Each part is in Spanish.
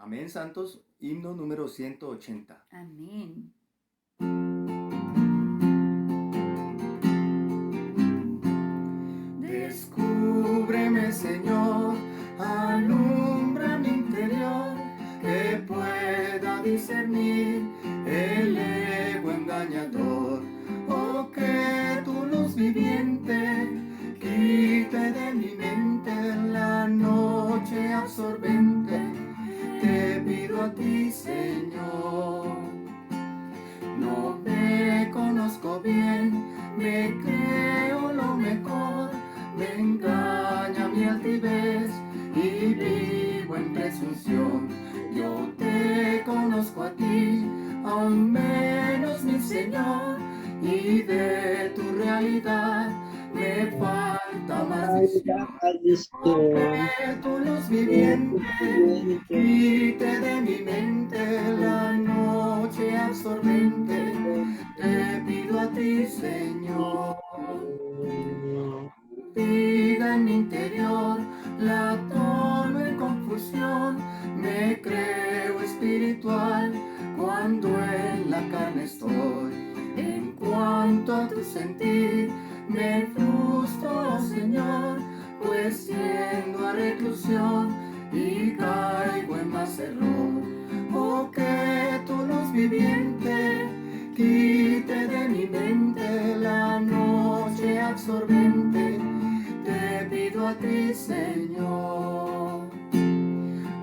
Amén, santos. Himno número 180. Amén. Descúbreme, Señor, alumbra mi interior, que pueda discernir el ego engañador. Oh, que tu luz viviente quite de mi mente la noche absorbente. Te pido a ti, Señor. No me conozco bien, me creo lo mejor, me engaña mi altivez y vivo en presunción. Yo te conozco a ti, aún menos mi Señor, y de tu realidad me falta más visión. Que tu luz viviente quite de mi mente la noche absorbente. Te pido a ti, Señor. Vida en mi interior, la tono en confusión. Me creo espiritual cuando en la carne estoy. En cuanto a tu sentir, me frustro, Señor, pues siendo a reclusión y caigo en más error. Oh, que tu luz viviente quite de mi mente la noche absorbente. Te pido a ti, Señor.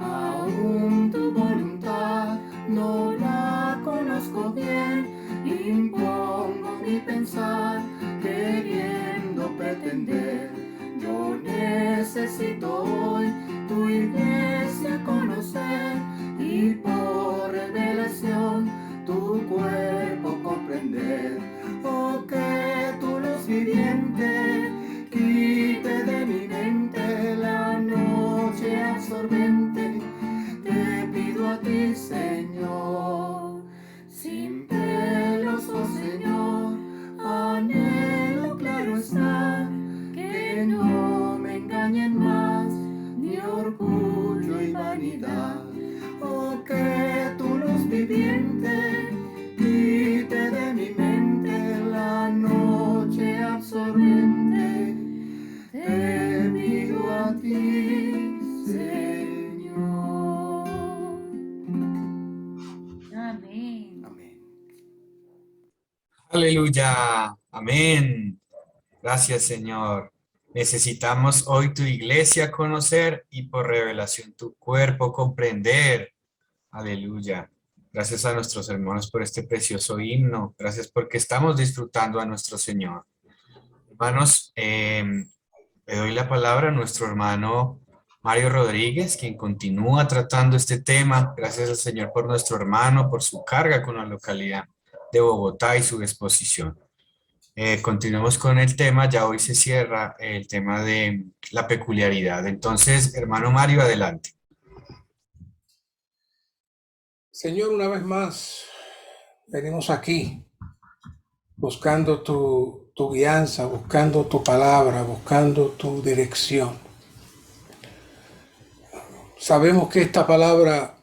Aún tu voluntad no la conozco bien, impongo mi pensar queriendo pretender. Yo necesito hoy tu iglesia conocer y por revelación tu cuerpo comprender. Oh, que tu luz viviente quite de mi mente la noche absorbente. Te pido a ti, Señor. Sin pelos, oh Señor, anhelo, claro está, que no me engañen más ni orgullo y vanidad. Oh, que tu luz viviente quite de mi mente la noche absorbente. Te pido a ti, Señor. Amén. Amén. Aleluya. Amén. Gracias, Señor. Necesitamos hoy tu iglesia conocer y por revelación tu cuerpo comprender. Aleluya. Gracias a nuestros hermanos por este precioso himno. Gracias porque estamos disfrutando a nuestro Señor. Hermanos, le doy la palabra a nuestro hermano Mario Rodríguez, quien continúa tratando este tema. Gracias al Señor por nuestro hermano, por su carga con la localidad de Bogotá y su exposición. Continuemos con el tema. Ya hoy se cierra el tema de la peculiaridad. Entonces, hermano Mario, adelante. Señor, una vez más, venimos aquí buscando tu guianza, buscando tu palabra, buscando tu dirección. Sabemos que esta palabra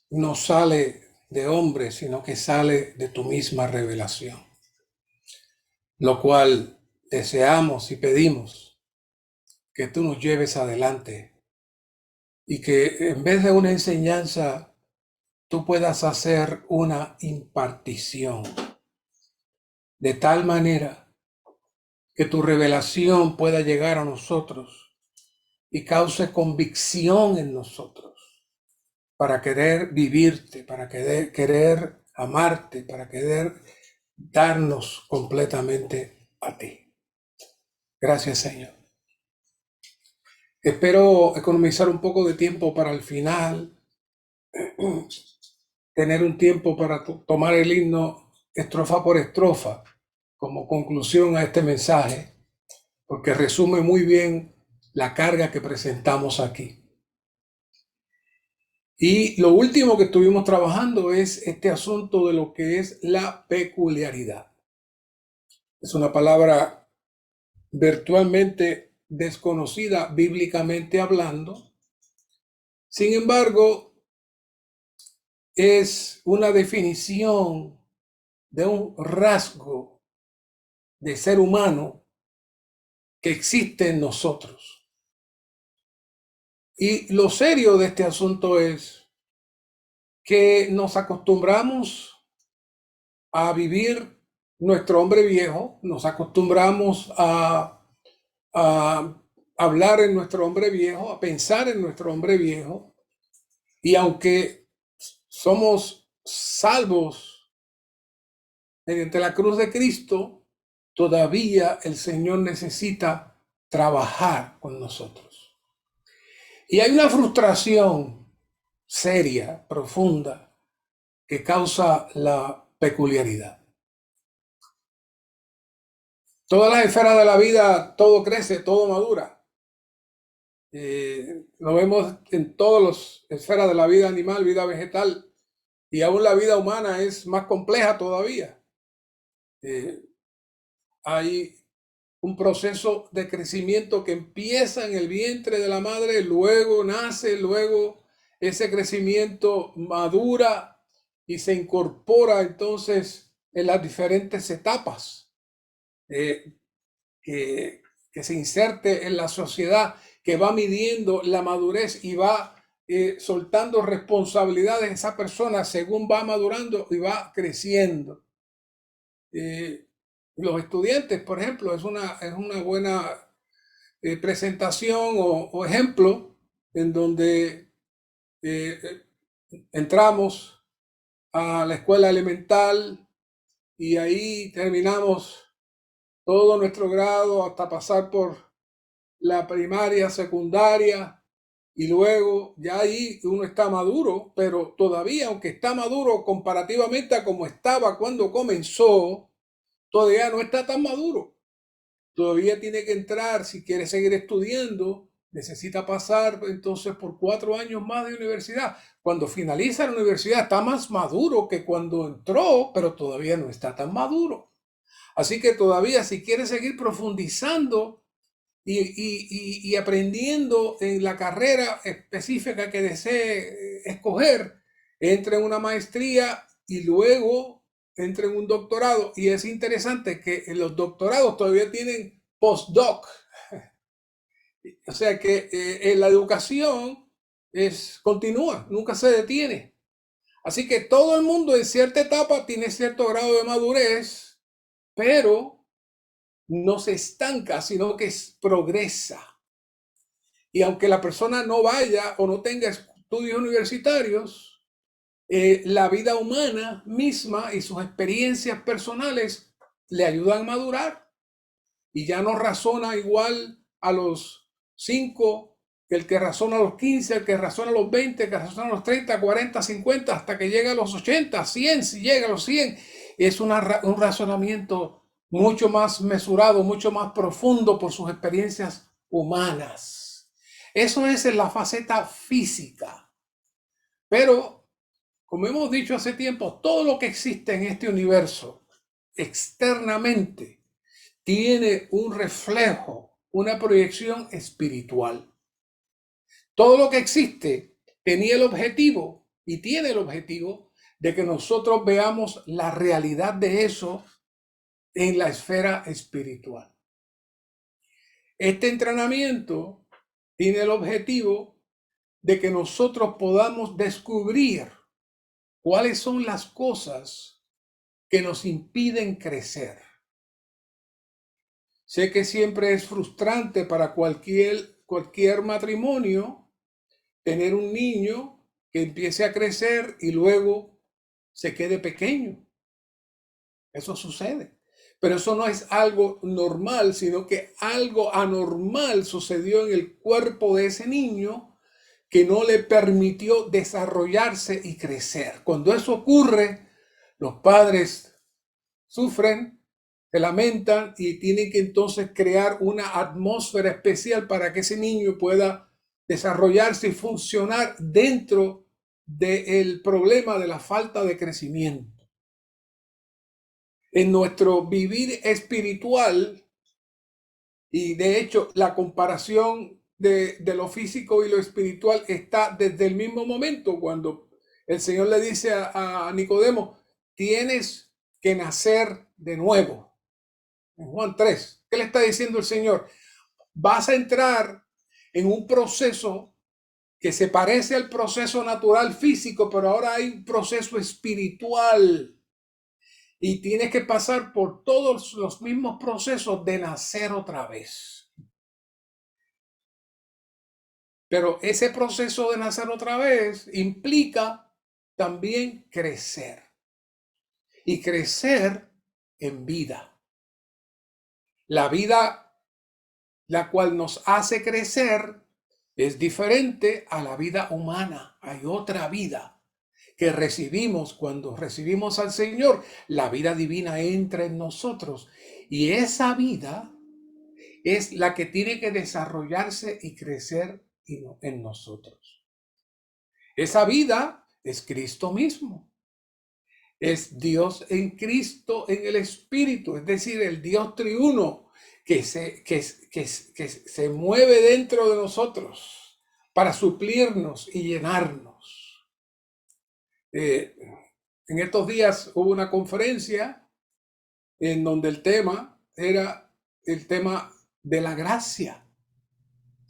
no sale de hombre, sino que sale de tu misma revelación, lo cual deseamos y pedimos que tú nos lleves adelante y que en vez de una enseñanza, tú puedas hacer una impartición, de tal manera que tu revelación pueda llegar a nosotros y cause convicción en nosotros para querer vivirte, para querer amarte, para querer darnos completamente a ti. Gracias, Señor. Espero economizar un poco de tiempo para el final, tener un tiempo para tomar el himno estrofa por estrofa como conclusión a este mensaje, porque resume muy bien la carga que presentamos aquí. Y lo último que estuvimos trabajando es este asunto de lo que es la peculiaridad. Es una palabra virtualmente desconocida bíblicamente hablando. Sin embargo, es una definición de un rasgo de ser humano que existe en nosotros. Y lo serio de este asunto es que nos acostumbramos a vivir nuestro hombre viejo, nos acostumbramos a hablar en nuestro hombre viejo, a pensar en nuestro hombre viejo, y aunque somos salvos mediante la cruz de Cristo, todavía el Señor necesita trabajar con nosotros. Y hay una frustración seria, profunda, que causa la peculiaridad. Todas las esferas de la vida, todo crece, todo madura. Lo vemos en todas las esferas de la vida animal, vida vegetal, y aún la vida humana es más compleja todavía. Hay un proceso de crecimiento que empieza en el vientre de la madre, luego nace, luego ese crecimiento madura y se incorpora entonces en las diferentes etapas que se inserte en la sociedad, que va midiendo la madurez y va soltando responsabilidades a esa persona según va madurando y va creciendo. Los estudiantes, por ejemplo, es una buena presentación o ejemplo en donde entramos a la escuela elemental y ahí terminamos todo nuestro grado hasta pasar por la primaria, secundaria, y luego ya ahí uno está maduro, pero todavía, aunque está maduro comparativamente a como estaba cuando comenzó, todavía no está tan maduro. Todavía tiene que entrar, si quiere seguir estudiando, necesita pasar entonces por 4 años más de universidad. Cuando finaliza la universidad está más maduro que cuando entró, pero todavía no está tan maduro. Así que todavía, si quiere seguir profundizando y aprendiendo en la carrera específica que desee escoger, entre en una maestría y luego entre en un doctorado. Y es interesante que en los doctorados todavía tienen postdoc. O sea que en la educación continúa, nunca se detiene. Así que todo el mundo en cierta etapa tiene cierto grado de madurez, pero no se estanca, sino que progresa. Y aunque la persona no vaya o no tenga estudios universitarios, la vida humana misma y sus experiencias personales le ayudan a madurar. Y ya no razona igual a los 5 que el que razona a los 15, el que razona a los 20, el que razona a los 30, 40, 50, hasta que llega a los 80, 100, si llega a los 100. Es un razonamiento mucho más mesurado, mucho más profundo por sus experiencias humanas. Eso es en la faceta física. Pero, como hemos dicho hace tiempo, todo lo que existe en este universo externamente tiene un reflejo, una proyección espiritual. Todo lo que existe tenía el objetivo y tiene el objetivo de que nosotros veamos la realidad de eso en la esfera espiritual. Este entrenamiento tiene el objetivo de que nosotros podamos descubrir cuáles son las cosas que nos impiden crecer. Sé que siempre es frustrante para cualquier matrimonio tener un niño que empiece a crecer y luego se quede pequeño. Eso sucede. Pero eso no es algo normal, sino que algo anormal sucedió en el cuerpo de ese niño que no le permitió desarrollarse y crecer. Cuando eso ocurre, los padres sufren, se lamentan y tienen que entonces crear una atmósfera especial para que ese niño pueda desarrollarse y funcionar dentro del problema de la falta de crecimiento. En nuestro vivir espiritual, y de hecho la comparación de lo físico y lo espiritual está desde el mismo momento cuando el Señor le dice a Nicodemo, tienes que nacer de nuevo. En Juan 3, ¿qué le está diciendo el Señor? Vas a entrar en un proceso que se parece al proceso natural físico, pero ahora hay un proceso espiritual. Y tienes que pasar por todos los mismos procesos de nacer otra vez. Pero ese proceso de nacer otra vez implica también crecer. Y crecer en vida. La vida, la cual nos hace crecer, es diferente a la vida humana. Hay otra vida que recibimos cuando recibimos al Señor. La vida divina entra en nosotros. Y esa vida es la que tiene que desarrollarse y crecer en nosotros. Esa vida es Cristo mismo. Es Dios en Cristo, en el Espíritu, es decir, el Dios triuno que se mueve dentro de nosotros para suplirnos y llenarnos. En estos días hubo una conferencia en donde el tema era el tema de la gracia.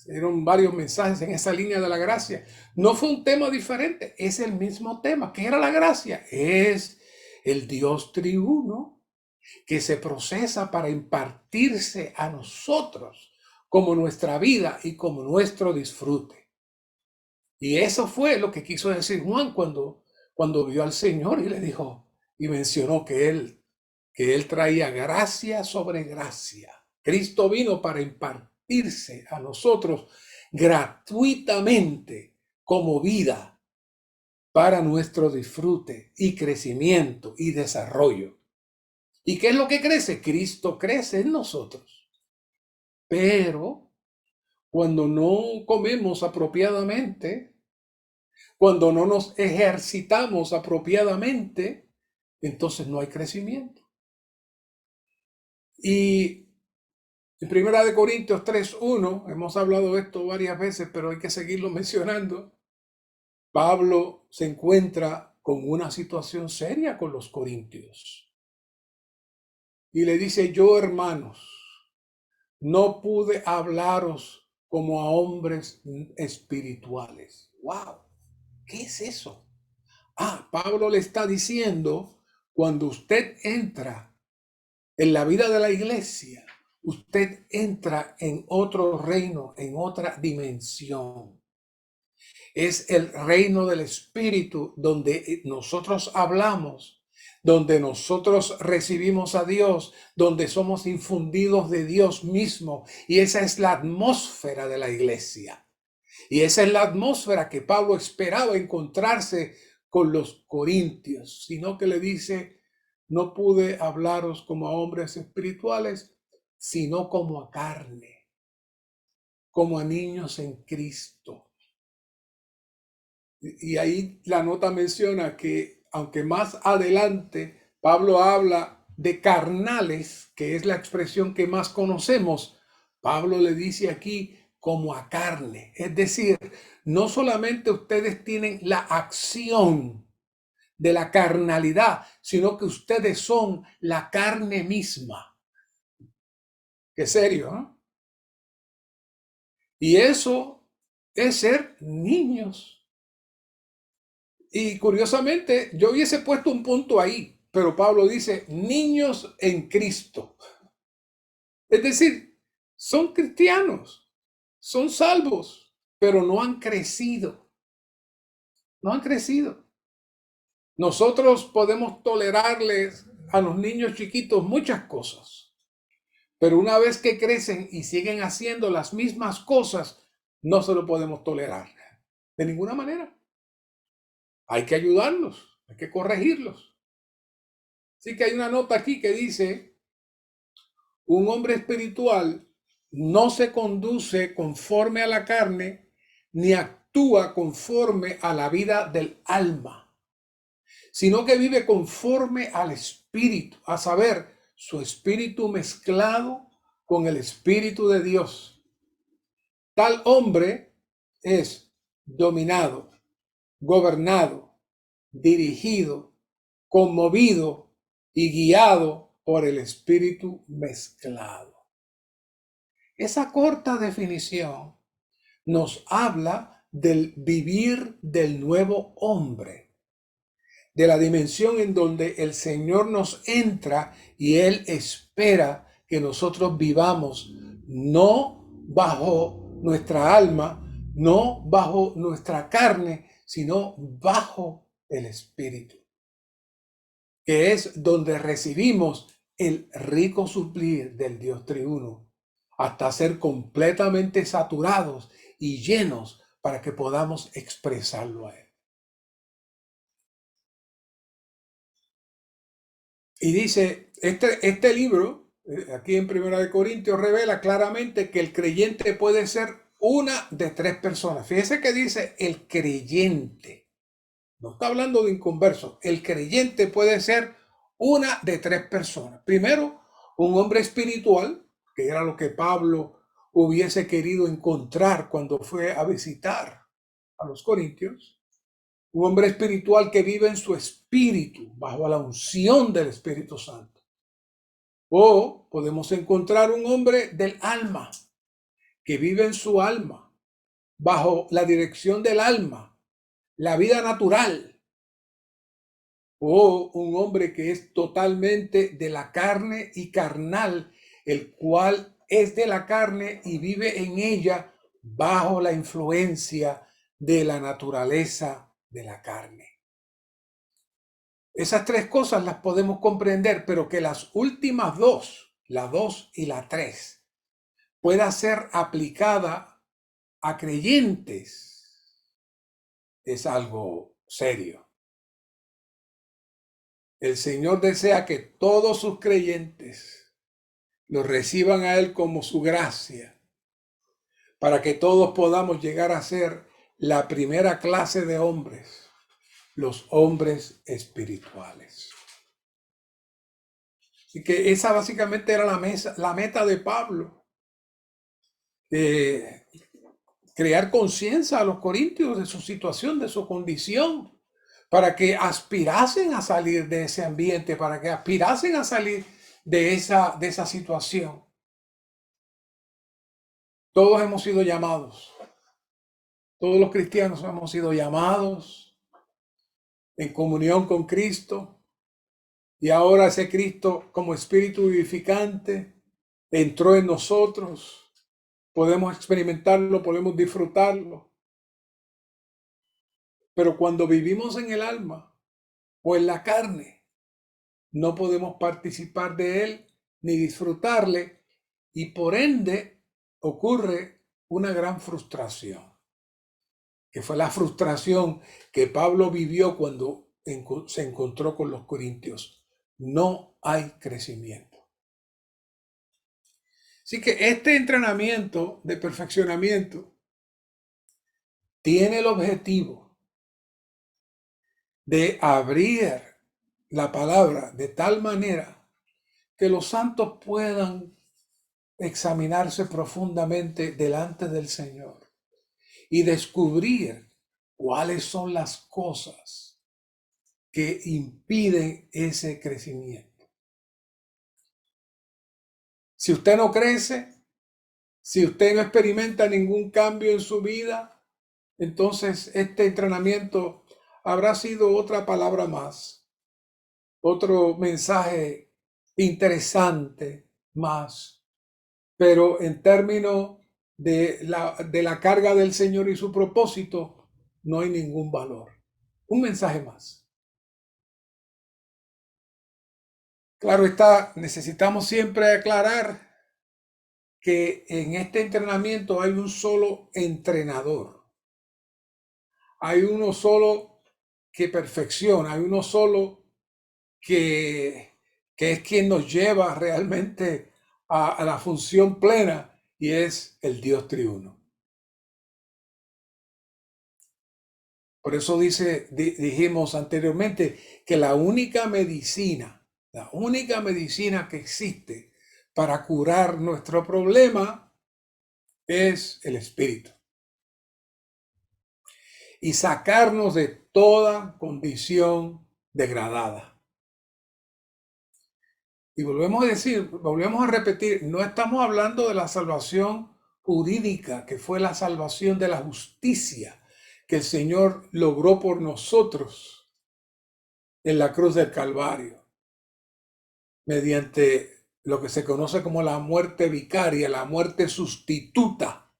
Eran varios mensajes en esa línea de la gracia. No fue un tema diferente, es el mismo tema. ¿Qué era la gracia? Es el Dios triuno que se procesa para impartirse a nosotros como nuestra vida y como nuestro disfrute. Y eso fue lo que quiso decir Juan cuando vio al Señor y le dijo y mencionó que él traía gracia sobre gracia. Cristo vino para impartirse a nosotros gratuitamente como vida para nuestro disfrute y crecimiento y desarrollo. ¿Y qué es lo que crece? Cristo crece en nosotros. Pero cuando no comemos apropiadamente, cuando no nos ejercitamos apropiadamente, entonces no hay crecimiento. Y en 1 Corintios 3:1, hemos hablado de esto varias veces, pero hay que seguirlo mencionando. Pablo se encuentra con una situación seria con los corintios. Y le dice, yo hermanos, no pude hablaros como a hombres espirituales. ¡Wow! ¿Qué es eso? Pablo le está diciendo, cuando usted entra en la vida de la iglesia, usted entra en otro reino, en otra dimensión. Es el reino del Espíritu donde nosotros hablamos, donde nosotros recibimos a Dios, donde somos infundidos de Dios mismo. Y esa es la atmósfera de la iglesia. Y esa es la atmósfera que Pablo esperaba encontrarse con los corintios, sino que le dice, no pude hablaros como a hombres espirituales, sino como a carne, como a niños en Cristo. Y ahí la nota menciona que, aunque más adelante Pablo habla de carnales, que es la expresión que más conocemos, Pablo le dice aquí como a carne. Es decir, no solamente ustedes tienen la acción de la carnalidad, sino que ustedes son la carne misma. Qué serio, ¿no? Y eso es ser niños. Y curiosamente, yo hubiese puesto un punto ahí, pero Pablo dice, niños en Cristo. Es decir, son cristianos, son salvos, pero no han crecido. No han crecido. Nosotros podemos tolerarles a los niños chiquitos muchas cosas, pero una vez que crecen y siguen haciendo las mismas cosas, no se lo podemos tolerar de ninguna manera. Hay que ayudarlos, hay que corregirlos. Así que hay una nota aquí que dice, un hombre espiritual no se conduce conforme a la carne, ni actúa conforme a la vida del alma, sino que vive conforme al espíritu, a saber, su espíritu mezclado con el espíritu de Dios. Tal hombre es dominado, gobernado dirigido, conmovido y guiado por el Espíritu mezclado. Esa corta definición nos habla del vivir del nuevo hombre, de la dimensión en donde el Señor nos entra y Él espera que nosotros vivamos no bajo nuestra alma, no bajo nuestra carne, sino bajo el Espíritu, que es donde recibimos el rico suplir del Dios triuno, hasta ser completamente saturados y llenos para que podamos expresarlo a Él. Y dice, este libro, aquí en 1 Corintios, revela claramente que el creyente puede ser una de tres personas. Fíjese que dice el creyente. No está hablando de inconverso. El creyente puede ser una de tres personas. Primero, un hombre espiritual, que era lo que Pablo hubiese querido encontrar cuando fue a visitar a los corintios. Un hombre espiritual que vive en su espíritu, bajo la unción del Espíritu Santo. O podemos encontrar un hombre del alma, que vive en su alma, bajo la dirección del alma, la vida natural. O un hombre que es totalmente de la carne y carnal, el cual es de la carne y vive en ella bajo la influencia de la naturaleza de la carne. Esas tres cosas las podemos comprender, pero que las últimas dos, la 2 y la 3, pueda ser aplicada a creyentes, es algo serio. El Señor desea que todos sus creyentes lo reciban a Él como su gracia, para que todos podamos llegar a ser la primera clase de hombres, los hombres espirituales. Así que esa básicamente era la meta de Pablo, de crear conciencia a los corintios de su situación, de su condición, para que aspirasen a salir de ese ambiente, para que aspirasen a salir de esa situación. Todos hemos sido llamados, todos los cristianos hemos sido llamados en comunión con Cristo. Y ahora ese Cristo como espíritu vivificante entró en nosotros. Podemos experimentarlo, podemos disfrutarlo. Pero cuando vivimos en el alma o en la carne, no podemos participar de él ni disfrutarle, y por ende ocurre una gran frustración, que fue la frustración que Pablo vivió cuando se encontró con los corintios. No hay crecimiento. Así que este entrenamiento de perfeccionamiento tiene el objetivo de abrir la palabra de tal manera que los santos puedan examinarse profundamente delante del Señor y descubrir cuáles son las cosas que impiden ese crecimiento. Si usted no crece, si usted no experimenta ningún cambio en su vida, entonces este entrenamiento habrá sido otra palabra más, otro mensaje interesante más, pero en términos de la carga del Señor y su propósito, no hay ningún valor. Un mensaje más. Claro está, necesitamos siempre aclarar que en este entrenamiento hay un solo entrenador. Hay uno solo que perfecciona, hay uno solo que es quien nos lleva realmente a la función plena, y es el Dios triuno. Por eso dijimos anteriormente que la única medicina que existe para curar nuestro problema es el Espíritu. y sacarnos de toda condición degradada. Y volvemos a decir, volvemos a repetir, no estamos hablando de la salvación jurídica, que fue la salvación de la justicia que el Señor logró por nosotros en la cruz del Calvario, mediante lo que se conoce como la muerte vicaria, la muerte sustituta,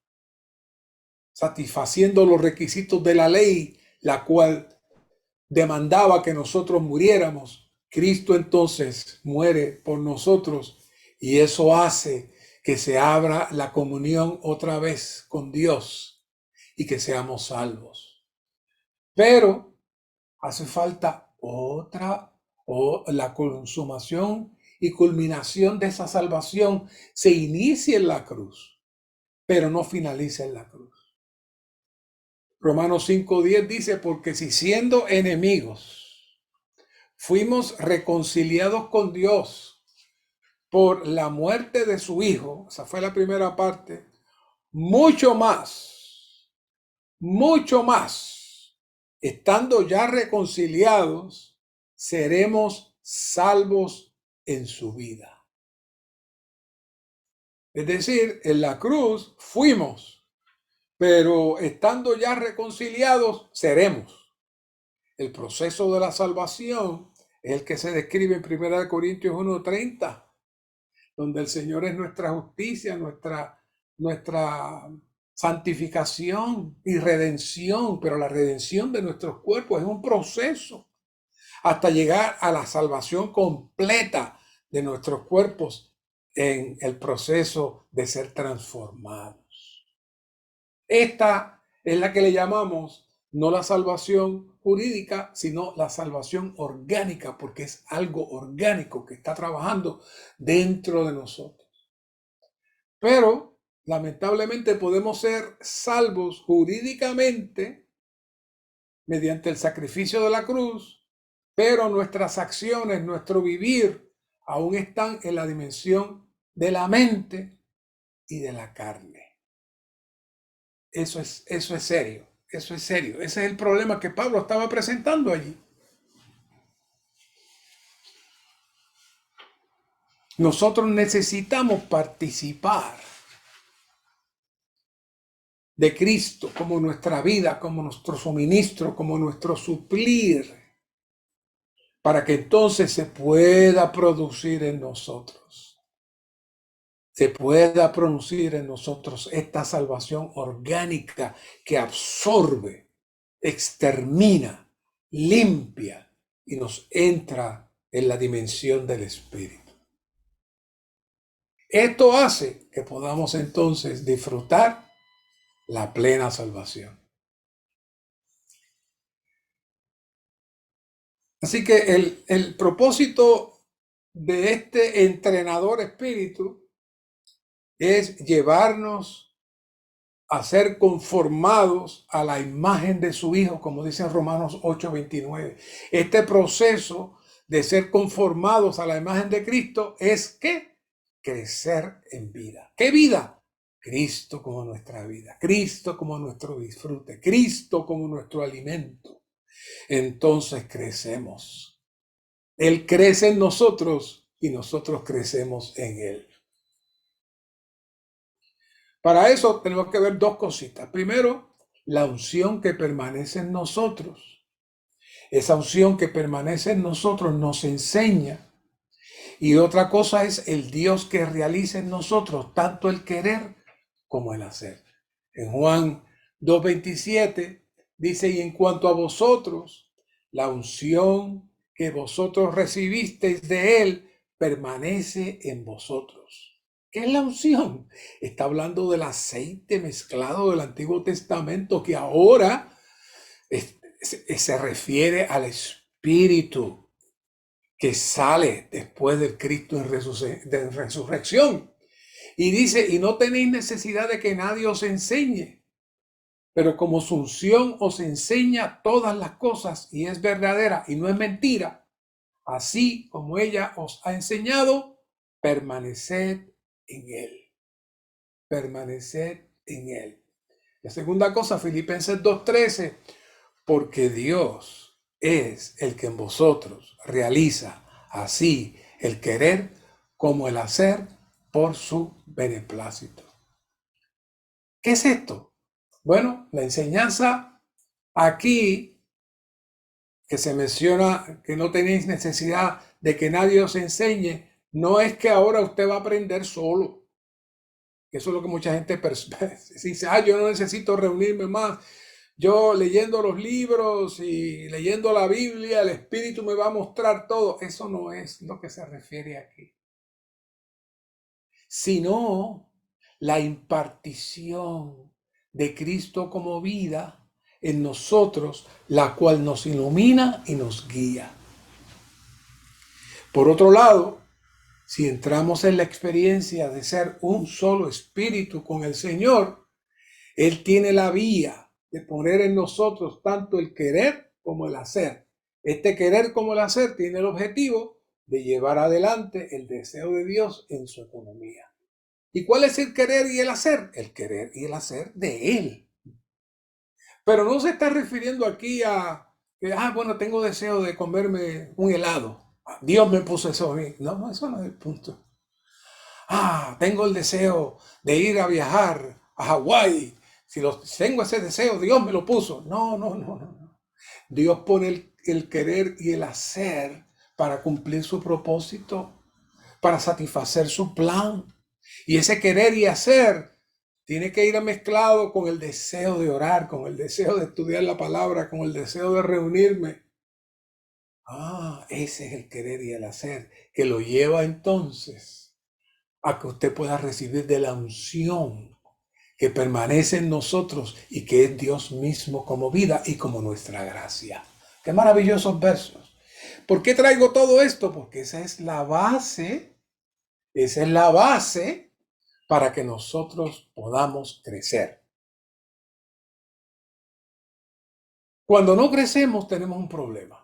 satisfaciendo los requisitos de la ley, la cual demandaba que nosotros muriéramos. Cristo entonces muere por nosotros y eso hace que se abra la comunión otra vez con Dios y que seamos salvos. Pero hace falta la consumación y culminación de esa salvación se inicia en la cruz, pero no finaliza en la cruz. Romanos 5:10 dice, porque si siendo enemigos fuimos reconciliados con Dios por la muerte de su Hijo, esa fue la primera parte, mucho más, estando ya reconciliados, seremos salvos en su vida. Es decir, en la cruz fuimos, pero estando ya reconciliados, seremos. El proceso de la salvación es el que se describe en 1 Corintios 1:30, donde el Señor es nuestra justicia, nuestra santificación y redención, pero la redención de nuestros cuerpos es un proceso hasta llegar a la salvación completa de nuestros cuerpos en el proceso de ser transformados. Esta es la que le llamamos no la salvación jurídica, sino la salvación orgánica, porque es algo orgánico que está trabajando dentro de nosotros. Pero lamentablemente podemos ser salvos jurídicamente mediante el sacrificio de la cruz, pero nuestras acciones, nuestro vivir, aún están en la dimensión de la mente y de la carne. Eso es serio, eso es serio. Ese es el problema que Pablo estaba presentando allí. Nosotros necesitamos participar de Cristo como nuestra vida, como nuestro suministro, como nuestro suplir, para que entonces se pueda producir en nosotros. Se pueda producir en nosotros esta salvación orgánica que absorbe, extermina, limpia y nos entra en la dimensión del Espíritu. Esto hace que podamos entonces disfrutar la plena salvación. Así que el propósito de este entrenador espíritu es llevarnos a ser conformados a la imagen de su Hijo, como dice en Romanos 8:29. Este proceso de ser conformados a la imagen de Cristo es que crecer en vida. ¿Qué vida? Cristo como nuestra vida, Cristo como nuestro disfrute, Cristo como nuestro alimento. Entonces crecemos. Él crece en nosotros y nosotros crecemos en Él. Para eso tenemos que ver dos cositas. Primero, la unción que permanece en nosotros. Esa unción que permanece en nosotros nos enseña. Y otra cosa es el Dios que realiza en nosotros tanto el querer como el hacer. En Juan 2:27 dice, y en cuanto a vosotros, la unción que vosotros recibisteis de Él permanece en vosotros. ¿Qué es la unción? Está hablando del aceite mezclado del Antiguo Testamento que ahora se refiere al Espíritu que sale después del Cristo de resurrección. Y dice, y no tenéis necesidad de que nadie os enseñe, pero como su unción os enseña todas las cosas y es verdadera y no es mentira, así como ella os ha enseñado, permaneced en Él. Permaneced en Él. La segunda cosa, Filipenses 2:13, porque Dios es el que en vosotros realiza así el querer como el hacer por su beneplácito. ¿Qué es esto? Bueno, la enseñanza aquí que se menciona que no tenéis necesidad de que nadie os enseñe, no es que ahora usted va a aprender solo. Eso es lo que mucha gente dice, yo no necesito reunirme más. Yo leyendo los libros y leyendo la Biblia, el Espíritu me va a mostrar todo. Eso no es lo que se refiere aquí. Sino la impartición de Cristo como vida en nosotros, la cual nos ilumina y nos guía. Por otro lado, si entramos en la experiencia de ser un solo espíritu con el Señor, Él tiene la vía de poner en nosotros tanto el querer como el hacer. Este querer como el hacer tiene el objetivo de llevar adelante el deseo de Dios en su economía. ¿Y cuál es el querer y el hacer? El querer y el hacer de Él. Pero no se está refiriendo aquí a que, bueno, tengo deseo de comerme un helado. Dios me puso eso a mí. No, eso no es el punto. Tengo el deseo de ir a viajar a Hawái. Si tengo ese deseo, Dios me lo puso. No. Dios pone el querer y el hacer para cumplir su propósito, para satisfacer su plan. Y ese querer y hacer tiene que ir mezclado con el deseo de orar, con el deseo de estudiar la palabra, con el deseo de reunirme. Ese es el querer y el hacer, que lo lleva entonces a que usted pueda recibir de la unción que permanece en nosotros y que es Dios mismo como vida y como nuestra gracia. Qué maravillosos versos. ¿Por qué traigo todo esto? Porque esa es la base para que nosotros podamos crecer. Cuando no crecemos tenemos un problema.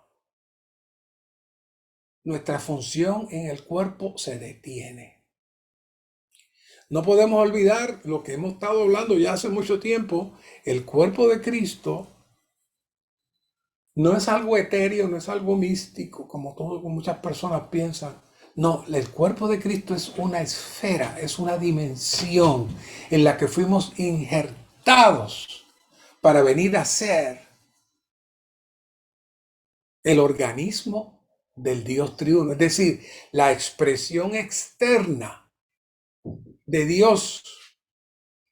Nuestra función en el cuerpo se detiene. No podemos olvidar lo que hemos estado hablando ya hace mucho tiempo. El cuerpo de Cristo no es algo etéreo, no es algo místico, como muchas personas piensan. No, el cuerpo de Cristo es una esfera, es una dimensión en la que fuimos injertados para venir a ser el organismo del Dios triuno, es decir, la expresión externa de Dios,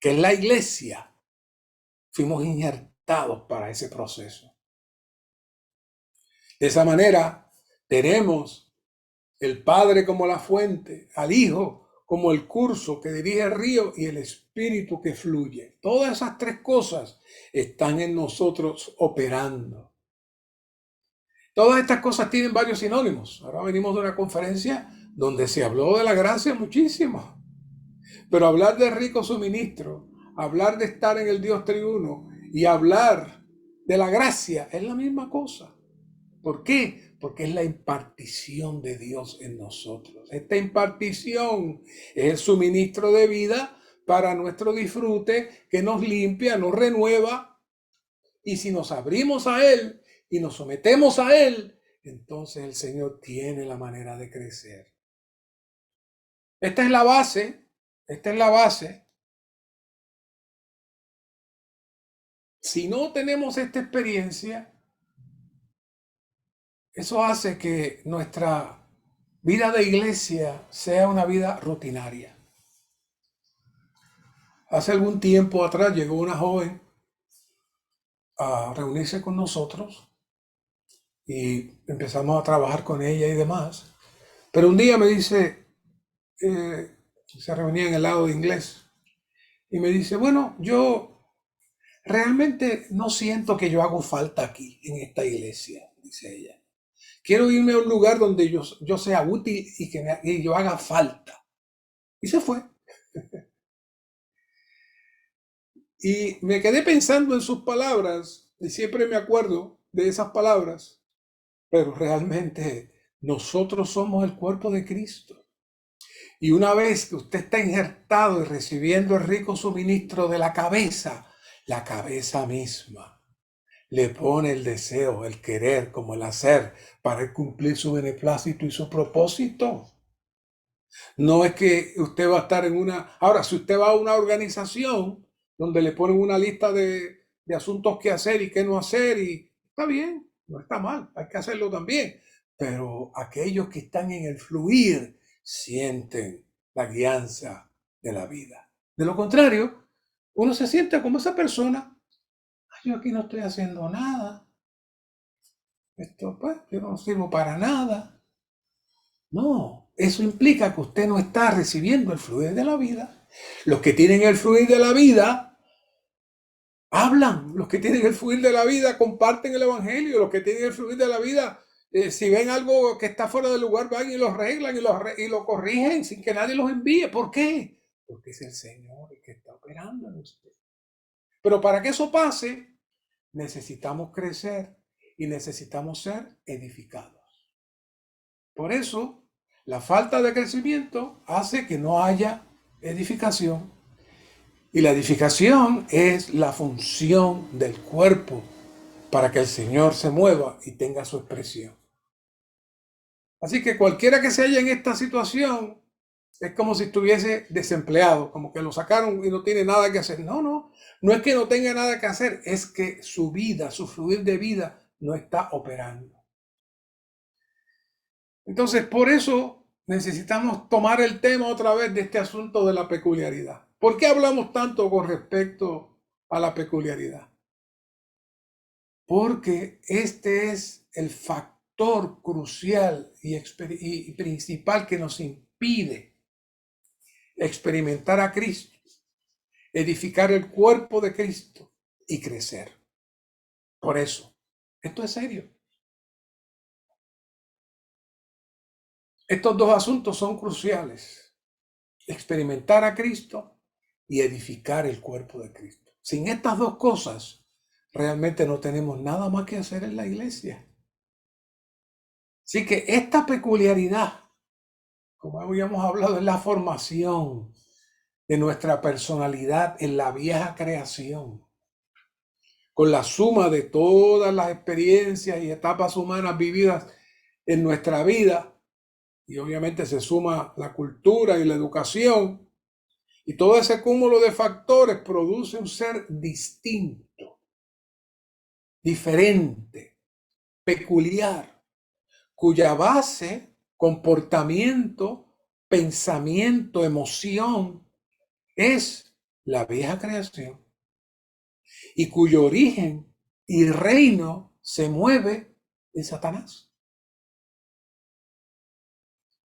que es la iglesia. Fuimos injertados para ese proceso. De esa manera tenemos el Padre como la fuente, al Hijo como el curso que dirige el río y el Espíritu que fluye. Todas esas tres cosas están en nosotros operando. Todas estas cosas tienen varios sinónimos. Ahora venimos de una conferencia donde se habló de la gracia muchísimo. Pero hablar de rico suministro, hablar de estar en el Dios triuno y hablar de la gracia es la misma cosa. ¿Por qué? Porque es la impartición de Dios en nosotros. Esta impartición es el suministro de vida para nuestro disfrute que nos limpia, nos renueva. Y si nos abrimos a Él y nos sometemos a Él, entonces el Señor tiene la manera de crecer. Esta es la base. Si no tenemos esta experiencia, eso hace que nuestra vida de iglesia sea una vida rutinaria. Hace algún tiempo atrás llegó una joven a reunirse con nosotros y empezamos a trabajar con ella y demás. Pero un día me dice, se reunía en el lado de inglés, y me dice, bueno, yo realmente no siento que yo hago falta aquí en esta iglesia, dice ella. Quiero irme a un lugar donde yo sea útil y que yo haga falta. Y se fue. Y me quedé pensando en sus palabras, y siempre me acuerdo de esas palabras, pero realmente nosotros somos el cuerpo de Cristo. Y una vez que usted está injertado y recibiendo el rico suministro de la cabeza misma le pone el deseo, el querer como el hacer para cumplir su beneplácito y su propósito. No es que usted va a estar en una... Ahora, si usted va a una organización donde le ponen una lista de asuntos que hacer y que no hacer, y está bien, no está mal, hay que hacerlo también. Pero aquellos que están en el fluir sienten la guianza de la vida. De lo contrario, uno se siente como esa persona. Yo aquí no estoy haciendo nada. Esto, pues, yo no sirvo para nada. No, eso implica que usted no está recibiendo el fluir de la vida. Los que tienen el fluir de la vida hablan, los que tienen el fluir de la vida comparten el evangelio, los que tienen el fluir de la vida, si ven algo que está fuera de lugar, van y lo arreglan y lo corrigen sin que nadie los envíe. ¿Por qué? Porque es el Señor el que está operando en usted. Pero para que eso pase, necesitamos crecer y necesitamos ser edificados. Por eso, la falta de crecimiento hace que no haya edificación. Y la edificación es la función del cuerpo para que el Señor se mueva y tenga su expresión. Así que cualquiera que se halla en esta situación es como si estuviese desempleado, como que lo sacaron y no tiene nada que hacer. No es que no tenga nada que hacer, es que su vida, su fluir de vida no está operando. Entonces, por eso necesitamos tomar el tema otra vez de este asunto de la peculiaridad. ¿Por qué hablamos tanto con respecto a la peculiaridad? Porque este es el factor crucial y principal que nos impide experimentar a Cristo, edificar el cuerpo de Cristo y crecer. Por eso, esto es serio. Estos dos asuntos son cruciales. Experimentar a Cristo y edificar el cuerpo de Cristo. Sin estas dos cosas, realmente no tenemos nada más que hacer en la iglesia. Así que esta peculiaridad, como habíamos hablado, es la formación de nuestra personalidad en la vieja creación, con la suma de todas las experiencias y etapas humanas vividas en nuestra vida, y obviamente se suma la cultura y la educación, y todo ese cúmulo de factores produce un ser distinto, diferente, peculiar, cuya base, comportamiento, pensamiento, emoción es la vieja creación, y cuyo origen y reino se mueve en Satanás.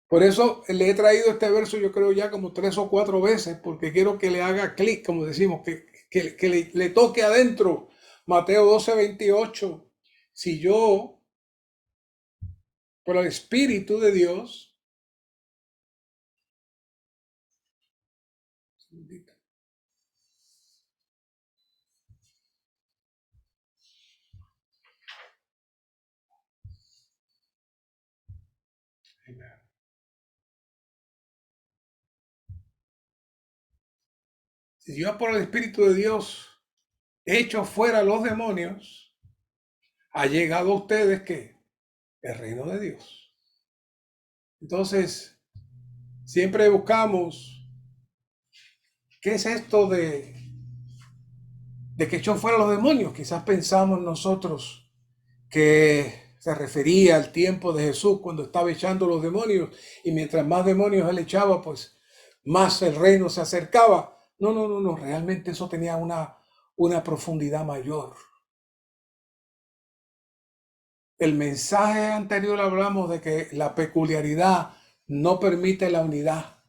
Por eso le he traído este verso, yo creo ya como 3 o 4 veces, porque quiero que le haga clic, como decimos, que le toque adentro. Mateo 12:28. Si yo, por el Espíritu de Dios, si yo por el Espíritu de Dios echo fuera los demonios, ha llegado a ustedes que el reino de Dios. Entonces, siempre buscamos, ¿qué es esto de que echó fuera los demonios? Quizás pensamos nosotros que se refería al tiempo de Jesús cuando estaba echando los demonios, y mientras más demonios él echaba, pues más el reino se acercaba. No, realmente eso tenía una profundidad mayor. El mensaje anterior hablamos de que la peculiaridad no permite la unidad,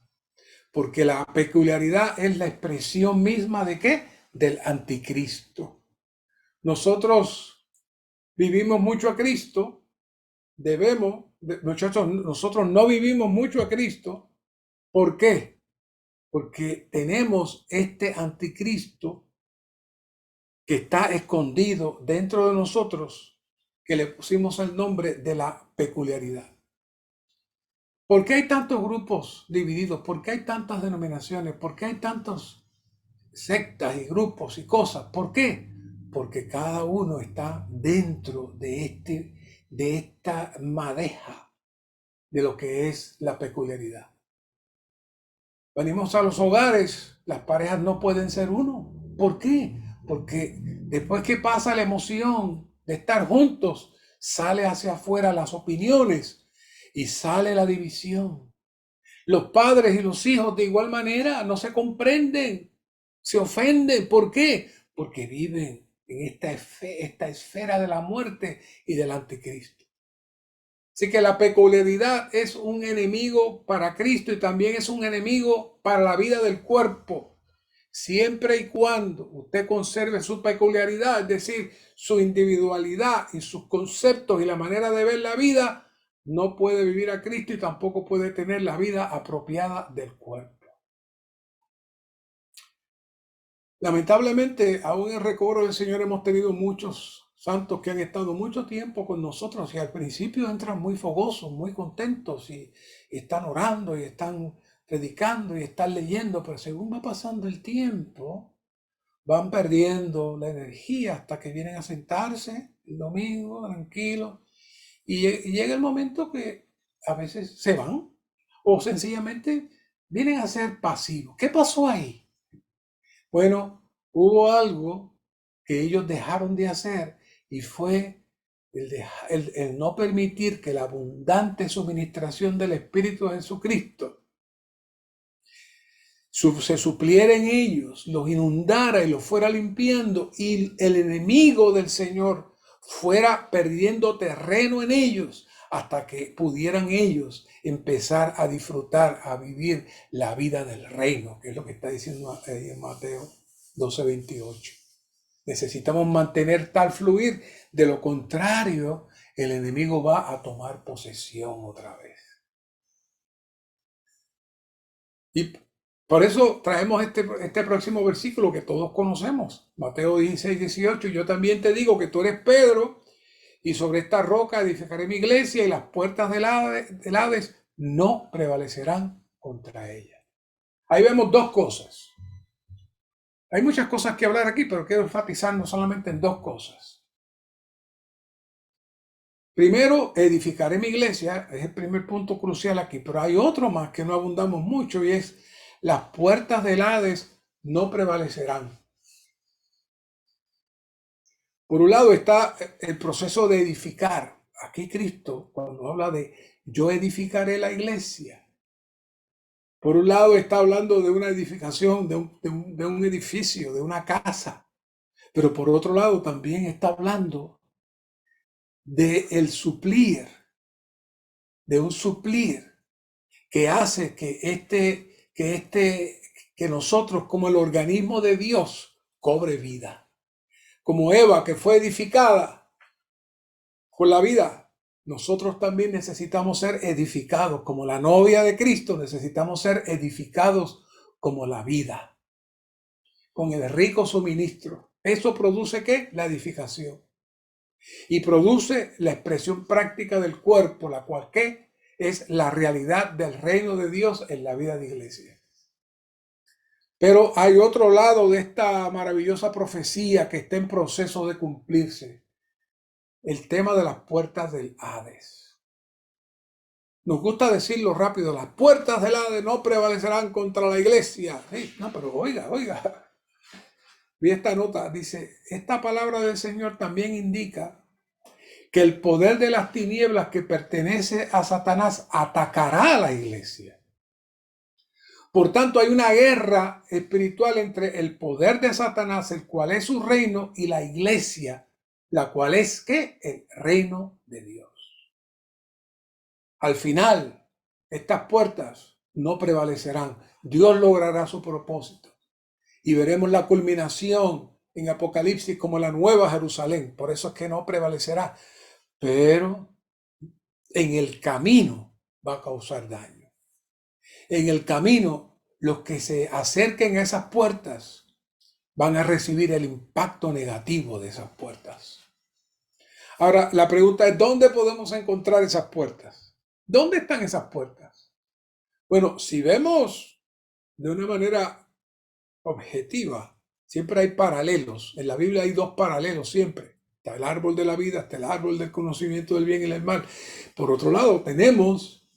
porque la peculiaridad es la expresión misma ¿de qué? Del anticristo. Nosotros vivimos mucho a Cristo, muchachos, nosotros no vivimos mucho a Cristo. ¿Por qué? Porque tenemos este anticristo que está escondido dentro de nosotros, que le pusimos el nombre de la peculiaridad. ¿Por qué hay tantos grupos divididos? ¿Por qué hay tantas denominaciones? ¿Por qué hay tantos sectas y grupos y cosas? ¿Por qué? porque cada uno está dentro de esta madeja de lo que es la peculiaridad. Venimos a los hogares, las parejas no pueden ser uno. ¿Por qué? Porque después que pasa la emoción de estar juntos, sale hacia afuera las opiniones y sale la división. Los padres y los hijos de igual manera no se comprenden, se ofenden. ¿Por qué? Porque viven en esta esfera de la muerte y del anticristo. Así que la peculiaridad es un enemigo para Cristo y también es un enemigo para la vida del cuerpo. Siempre y cuando usted conserve su peculiaridad, es decir, su individualidad y sus conceptos y la manera de ver la vida, no puede vivir a Cristo y tampoco puede tener la vida apropiada del cuerpo. Lamentablemente, aún en recobro del Señor hemos tenido muchos santos que han estado mucho tiempo con nosotros y al principio entran muy fogosos, muy contentos y están orando y están predicando y están leyendo, pero según va pasando el tiempo, van perdiendo la energía hasta que vienen a sentarse el domingo tranquilo y llega el momento que a veces se van o sencillamente vienen a ser pasivos. ¿Qué pasó ahí? Bueno, hubo algo que ellos dejaron de hacer y fue el no permitir que la abundante suministración del Espíritu de Jesucristo se supliera en ellos, los inundara y los fuera limpiando y el enemigo del Señor fuera perdiendo terreno en ellos hasta que pudieran ellos empezar a disfrutar, a vivir la vida del reino, que es lo que está diciendo ahí en Mateo 12:28. Necesitamos mantener tal fluir, de lo contrario, el enemigo va a tomar posesión otra vez. Y por eso traemos este próximo versículo que todos conocemos, Mateo 16:18. Yo también te digo que tú eres Pedro, y sobre esta roca edificaré mi iglesia, y las puertas del Hades no prevalecerán contra ella. Ahí vemos dos cosas. Hay muchas cosas que hablar aquí, pero quiero enfatizarnos solamente en dos cosas. Primero, edificaré mi iglesia, es el primer punto crucial aquí, pero hay otro más que no abundamos mucho y es las puertas del Hades no prevalecerán. Por un lado está el proceso de edificar. Aquí Cristo, cuando habla de yo edificaré la iglesia, por un lado está hablando de una edificación, de un edificio, de una casa, pero por otro lado también está hablando de el suplir, de un suplir que hace que nosotros como el organismo de Dios cobre vida. Como Eva que fue edificada con la vida, nosotros también necesitamos ser edificados como la novia de Cristo, necesitamos ser edificados como la vida, con el rico suministro. Eso produce ¿qué? La edificación. Y produce la expresión práctica del cuerpo, la cual ¿qué? Es la realidad del reino de Dios en la vida de iglesia. Pero hay otro lado de esta maravillosa profecía que está en proceso de cumplirse. El tema de las puertas del Hades. Nos gusta decirlo rápido, las puertas del Hades no prevalecerán contra la iglesia. Sí, no, pero oiga. Vi esta nota, dice, esta palabra del Señor también indica que el poder de las tinieblas que pertenece a Satanás atacará a la iglesia. Por tanto, hay una guerra espiritual entre el poder de Satanás, el cual es su reino, y la iglesia, la cual es ¿qué? El reino de Dios. Al final, estas puertas no prevalecerán. Dios logrará su propósito. Y veremos la culminación en Apocalipsis como la nueva Jerusalén. Por eso es que no prevalecerá. Pero en el camino va a causar daño. En el camino, los que se acerquen a esas puertas van a recibir el impacto negativo de esas puertas. Ahora, la pregunta es, ¿dónde podemos encontrar esas puertas? ¿Dónde están esas puertas? Bueno, si vemos de una manera objetiva, Siempre hay paralelos. En la Biblia hay dos paralelos siempre. Está el árbol de la vida, está el árbol del conocimiento del bien y del mal. Por otro lado, tenemos,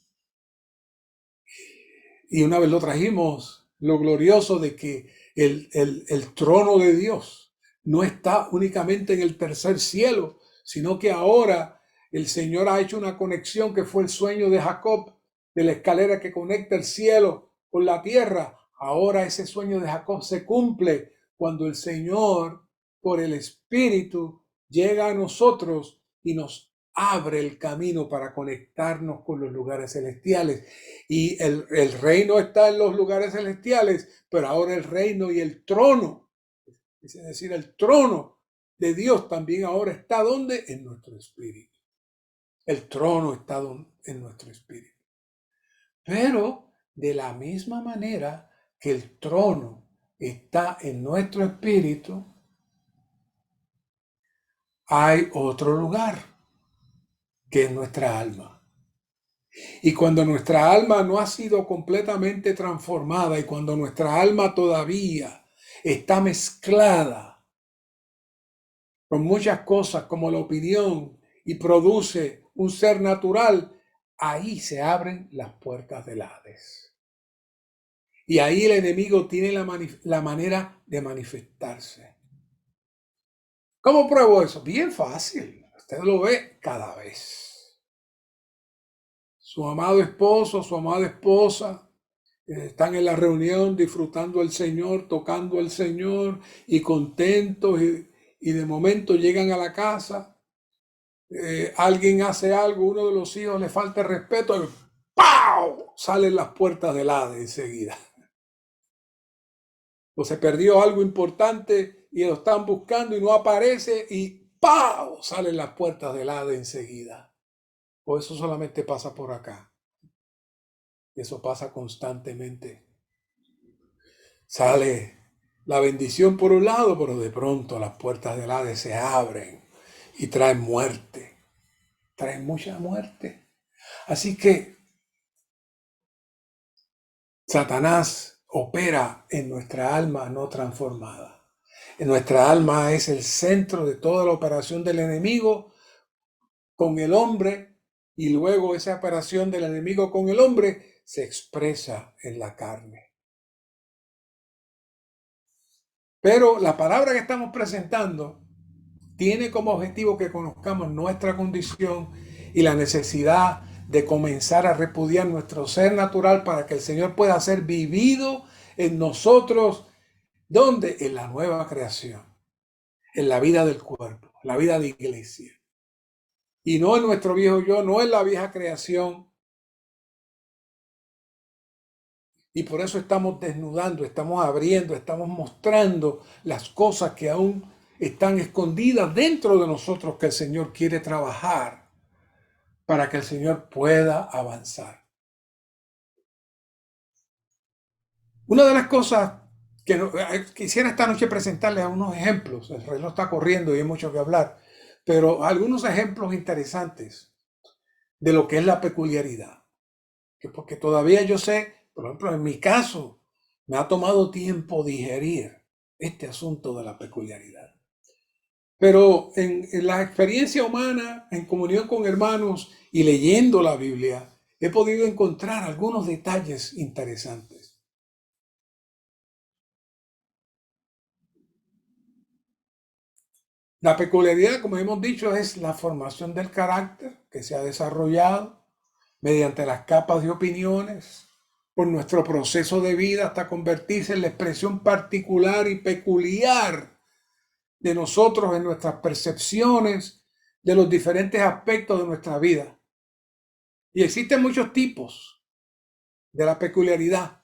y una vez lo trajimos, lo glorioso de que el trono de Dios no está únicamente en el tercer cielo, sino que ahora el Señor ha hecho una conexión que fue el sueño de Jacob, de la escalera que conecta el cielo con la tierra. Ahora ese sueño de Jacob se cumple cuando el Señor, por el Espíritu, llega a nosotros y nos abre el camino para conectarnos con los lugares celestiales. Y el reino está en los lugares celestiales, pero ahora el reino y el trono, es decir, el trono de Dios también ahora está ¿dónde? En nuestro espíritu. El trono está en nuestro espíritu. Pero de la misma manera que el trono está en nuestro espíritu, hay otro lugar que es nuestra alma. Y cuando nuestra alma no ha sido completamente transformada y cuando nuestra alma todavía está mezclada con muchas cosas como la opinión y produce un ser natural, ahí se abren las puertas del Hades. Y ahí el enemigo tiene la manera de manifestarse. ¿Cómo pruebo eso? Bien fácil. Usted lo ve cada vez. Su amado esposo, su amada esposa, están en la reunión disfrutando al Señor, tocando al Señor y contentos y de momento llegan a la casa, alguien hace algo, uno de los hijos le falta el respeto y ¡pau! Salen las puertas del Hades enseguida. O se perdió algo importante y lo están buscando y no aparece y ¡pau! Salen las puertas del Hades enseguida. O eso solamente pasa por acá. Eso pasa constantemente. Sale la bendición por un lado, pero de pronto las puertas del Hades se abren y traen muerte. Traen mucha muerte. Así que Satanás opera en nuestra alma no transformada. En nuestra alma es el centro de toda la operación del enemigo con el hombre, y luego esa operación del enemigo con el hombre se expresa en la carne. Pero la palabra que estamos presentando tiene como objetivo que conozcamos nuestra condición y la necesidad de comenzar a repudiar nuestro ser natural para que el Señor pueda ser vivido en nosotros. ¿Dónde? En la nueva creación, en la vida del cuerpo, la vida de iglesia. Y no en nuestro viejo yo, no en la vieja creación. Y por eso estamos desnudando, estamos abriendo, estamos mostrando las cosas que aún están escondidas dentro de nosotros que el Señor quiere trabajar para que el Señor pueda avanzar. Una de las cosas que quisiera esta noche presentarles unos ejemplos. El reloj está corriendo y hay mucho que hablar, pero algunos ejemplos interesantes de lo que es la peculiaridad. Porque todavía yo sé, por ejemplo, en mi caso, me ha tomado tiempo digerir este asunto de la peculiaridad. Pero en la experiencia humana, en comunión con hermanos y leyendo la Biblia, he podido encontrar algunos detalles interesantes. La peculiaridad, como hemos dicho, es la formación del carácter que se ha desarrollado mediante las capas de opiniones, por nuestro proceso de vida hasta convertirse en la expresión particular y peculiar de nosotros en nuestras percepciones de los diferentes aspectos de nuestra vida. Y existen muchos tipos de la peculiaridad,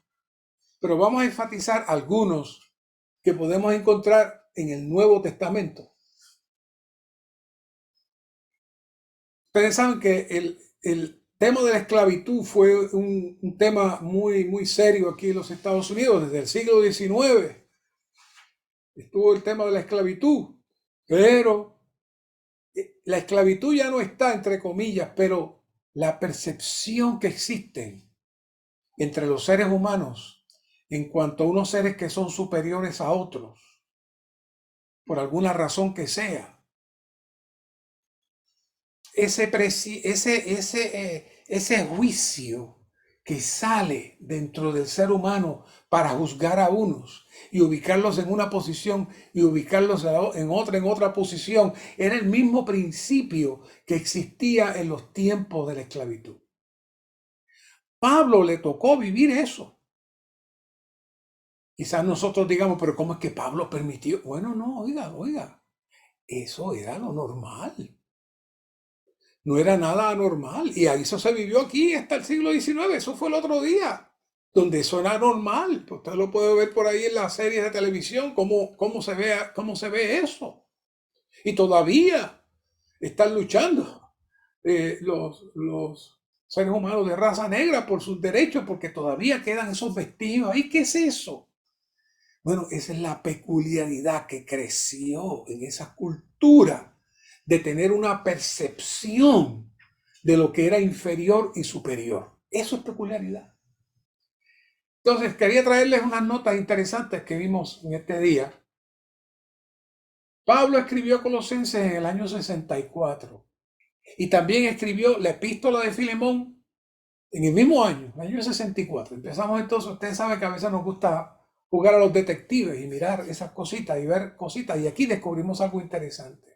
pero vamos a enfatizar algunos que podemos encontrar en el Nuevo Testamento. Ustedes saben que el tema de la esclavitud fue un tema muy serio aquí en los Estados Unidos desde el siglo XIX. Estuvo el tema de la esclavitud, pero la esclavitud ya no está, entre comillas, pero la percepción que existe entre los seres humanos en cuanto a unos seres que son superiores a otros por alguna razón que sea, ese juicio que sale dentro del ser humano para juzgar a unos y ubicarlos en una posición y ubicarlos en otra posición, era el mismo principio que existía en los tiempos de la esclavitud. Pablo le tocó vivir eso. Quizás nosotros digamos, pero ¿cómo es que Pablo permitió? Bueno, no, oiga, eso era lo normal. No era nada anormal. Y eso se vivió aquí hasta el siglo XIX. Eso fue el otro día, donde eso era normal. Usted lo puede ver por ahí en las series de televisión, cómo se ve eso. Y todavía están luchando los seres humanos de raza negra por sus derechos, porque todavía quedan esos vestidos ahí. ¿Qué es eso? Bueno, esa es la peculiaridad que creció en esa cultura de tener una percepción de lo que era inferior y superior. Eso es peculiaridad. Entonces, quería traerles unas notas interesantes que vimos en este día. Pablo escribió Colosenses en el año 64 y también escribió la epístola de Filemón en el mismo año, el año 64. Empezamos entonces, ustedes saben que a veces nos gusta jugar a los detectives y mirar esas cositas y ver cositas, y aquí descubrimos algo interesante.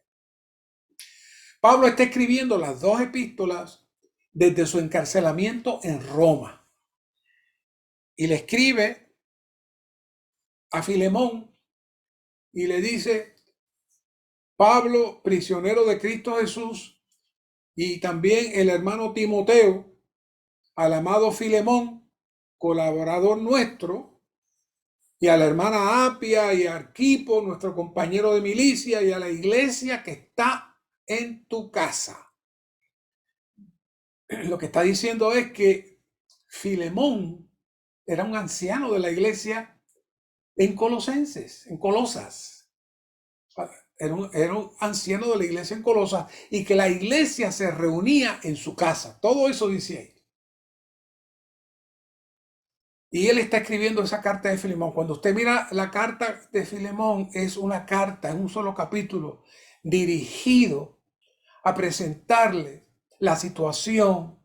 Pablo está escribiendo las dos epístolas desde su encarcelamiento en Roma y le escribe a Filemón y le dice: Pablo, prisionero de Cristo Jesús, y también el hermano Timoteo, al amado Filemón, colaborador nuestro, y a la hermana Apia y a Arquipo, nuestro compañero de milicia, y a la iglesia que está en tu casa. Lo que está diciendo es que Filemón era un anciano de la iglesia en Colosas. Era un anciano de la iglesia en Colosas y que la iglesia se reunía en su casa. Todo eso dice ahí. Y él está escribiendo esa carta de Filemón. Cuando usted mira la carta de Filemón, es una carta, en un solo capítulo, dirigido a presentarle la situación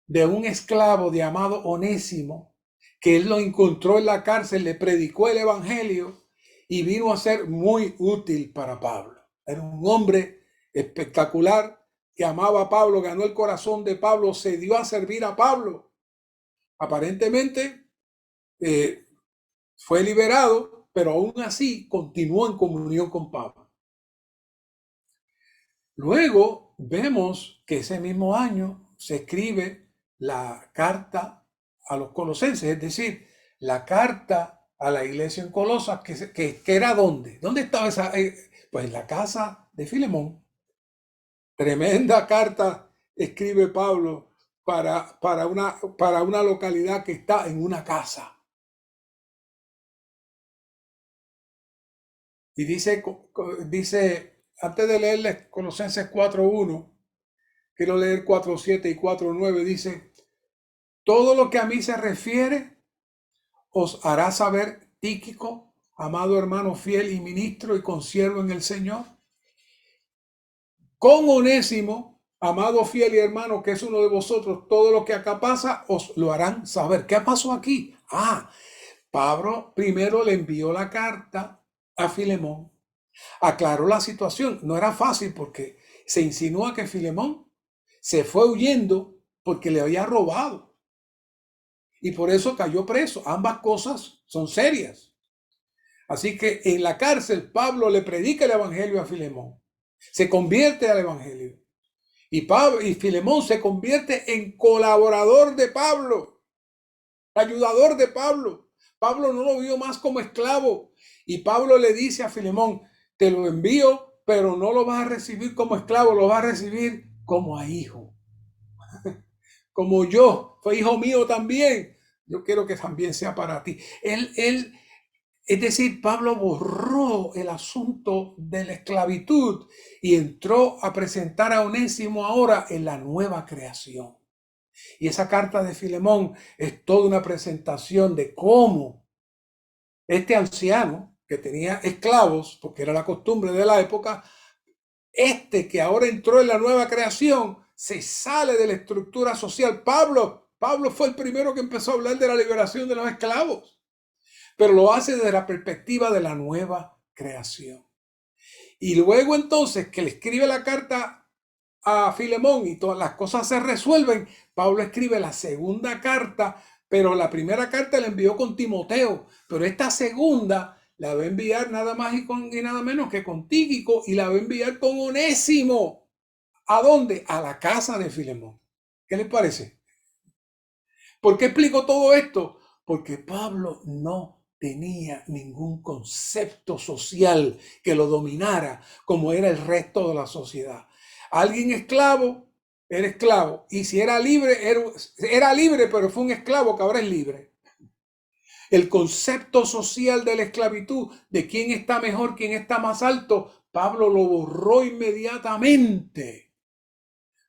de un esclavo llamado Onésimo, que él lo encontró en la cárcel, le predicó el evangelio y vino a ser muy útil para Pablo. Era un hombre espectacular que amaba a Pablo, ganó el corazón de Pablo, se dio a servir a Pablo. Aparentemente fue liberado, pero aún así continuó en comunión con Pablo. Luego vemos que ese mismo año se escribe la carta a los colosenses, es decir, la carta a la iglesia en Colosas, que era ¿dónde? ¿Dónde estaba esa? Pues en la casa de Filemón. Tremenda carta escribe Pablo para una localidad que está en una casa. Y dice, antes de leerles Colosenses 4:1, quiero leer 4:7 y 4:9, dice: todo lo que a mí se refiere os hará saber Tíquico, amado hermano fiel y ministro y consiervo en el Señor. Con Onésimo, amado fiel y hermano que es uno de vosotros, todo lo que acá pasa os lo harán saber. ¿Qué pasó aquí? Pablo primero le envió la carta a Filemón, aclaró la situación. No era fácil porque se insinúa que Filemón se fue huyendo porque le había robado y por eso cayó preso. Ambas cosas son serias. Así que en la cárcel Pablo le predica el evangelio a Filemón, se convierte al evangelio y Filemón se convierte en colaborador de Pablo, ayudador de Pablo. Pablo no lo vio más como esclavo y Pablo le dice a Filemón: te lo envío, pero no lo vas a recibir como esclavo, lo vas a recibir como a hijo. Como yo, fue hijo mío también. Yo quiero que también sea para ti. Es decir, Pablo borró el asunto de la esclavitud y entró a presentar a Onésimo ahora en la nueva creación. Y esa carta de Filemón es toda una presentación de cómo este anciano, que tenía esclavos, porque era la costumbre de la época, que ahora entró en la nueva creación, se sale de la estructura social. Pablo fue el primero que empezó a hablar de la liberación de los esclavos, pero lo hace desde la perspectiva de la nueva creación. Y luego entonces que le escribe la carta a Filemón y todas las cosas se resuelven, Pablo escribe la segunda carta, pero la primera carta la envió con Timoteo, pero esta segunda la va a enviar nada más y nada menos que con Tíquico, y la va a enviar con Onésimo. ¿A dónde? A la casa de Filemón. ¿Qué les parece? ¿Por qué explico todo esto? Porque Pablo no tenía ningún concepto social que lo dominara como era el resto de la sociedad. Alguien esclavo era esclavo, y si era libre, era libre, pero fue un esclavo que ahora es libre. El concepto social de la esclavitud, de quién está mejor, quién está más alto, Pablo lo borró inmediatamente.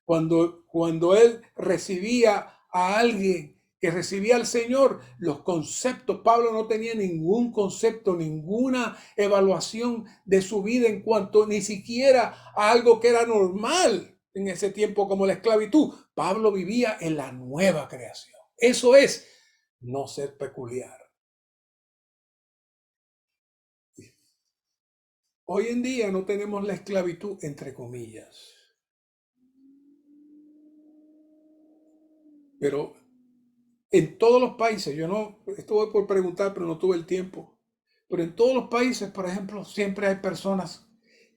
Cuando él recibía a alguien que recibía al Señor, los conceptos, Pablo no tenía ningún concepto, ninguna evaluación de su vida en cuanto ni siquiera a algo que era normal en ese tiempo como la esclavitud. Pablo vivía en la nueva creación. Eso es no ser peculiar. Hoy en día no tenemos la esclavitud entre comillas, pero en todos los países, yo no estuve por preguntar, pero no tuve el tiempo, pero en todos los países, por ejemplo, siempre hay personas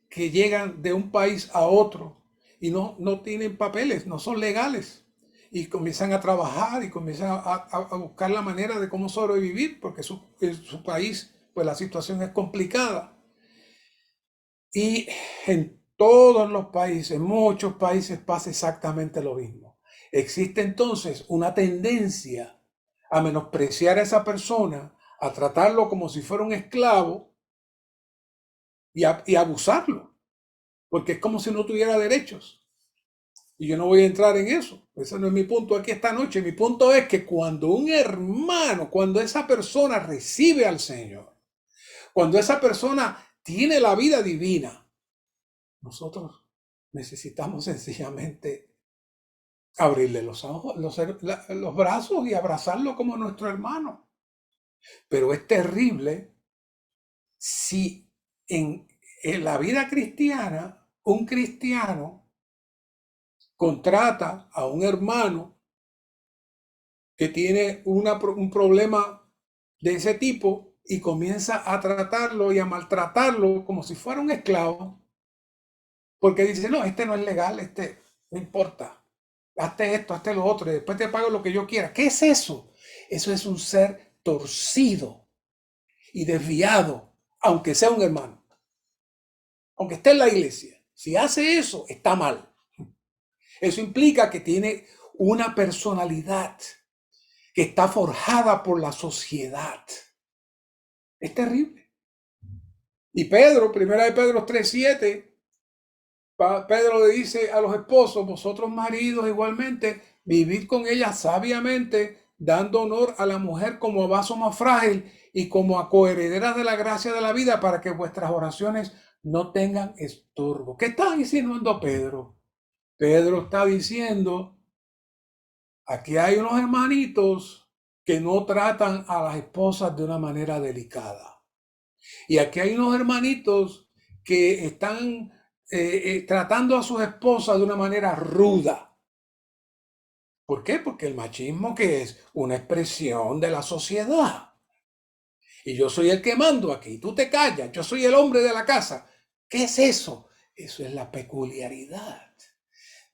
que llegan de un país a otro y no tienen papeles, no son legales, y comienzan a trabajar y comienzan a buscar la manera de cómo sobrevivir, porque en su país, pues la situación es complicada. Y en todos los países, en muchos países pasa exactamente lo mismo. Existe entonces una tendencia a menospreciar a esa persona, a tratarlo como si fuera un esclavo y a abusarlo, porque es como si no tuviera derechos. Y yo no voy a entrar en eso. Ese no es mi punto aquí esta noche. Mi punto es que cuando un hermano, cuando esa persona recibe al Señor, cuando esa persona tiene la vida divina, nosotros necesitamos sencillamente abrirle los ojos, los brazos y abrazarlo como nuestro hermano. Pero es terrible si en la vida cristiana un cristiano contrata a un hermano que tiene un problema de ese tipo y comienza a tratarlo y a maltratarlo como si fuera un esclavo, porque dice, no, este no es legal, este no importa, hazte esto, hazte lo otro, y después te pago lo que yo quiera. ¿Qué es eso? Eso es un ser torcido y desviado, aunque sea un hermano, aunque esté en la iglesia. Si hace eso, está mal. Eso implica que tiene una personalidad que está forjada por la sociedad. Es terrible. Y Pedro, primera de Pedro 3:7, Pedro le dice a los esposos, vosotros maridos igualmente, vivid con ella sabiamente, dando honor a la mujer como a vaso más frágil y como a coherederas de la gracia de la vida, para que vuestras oraciones no tengan estorbo. ¿Qué está diciendo Pedro? Pedro está diciendo, aquí hay unos hermanitos que no tratan a las esposas de una manera delicada. Y aquí hay unos hermanitos que están tratando a sus esposas de una manera ruda. ¿Por qué? Porque el machismo, que es una expresión de la sociedad. Y yo soy el que mando aquí, tú te callas, yo soy el hombre de la casa. ¿Qué es eso? Eso es la peculiaridad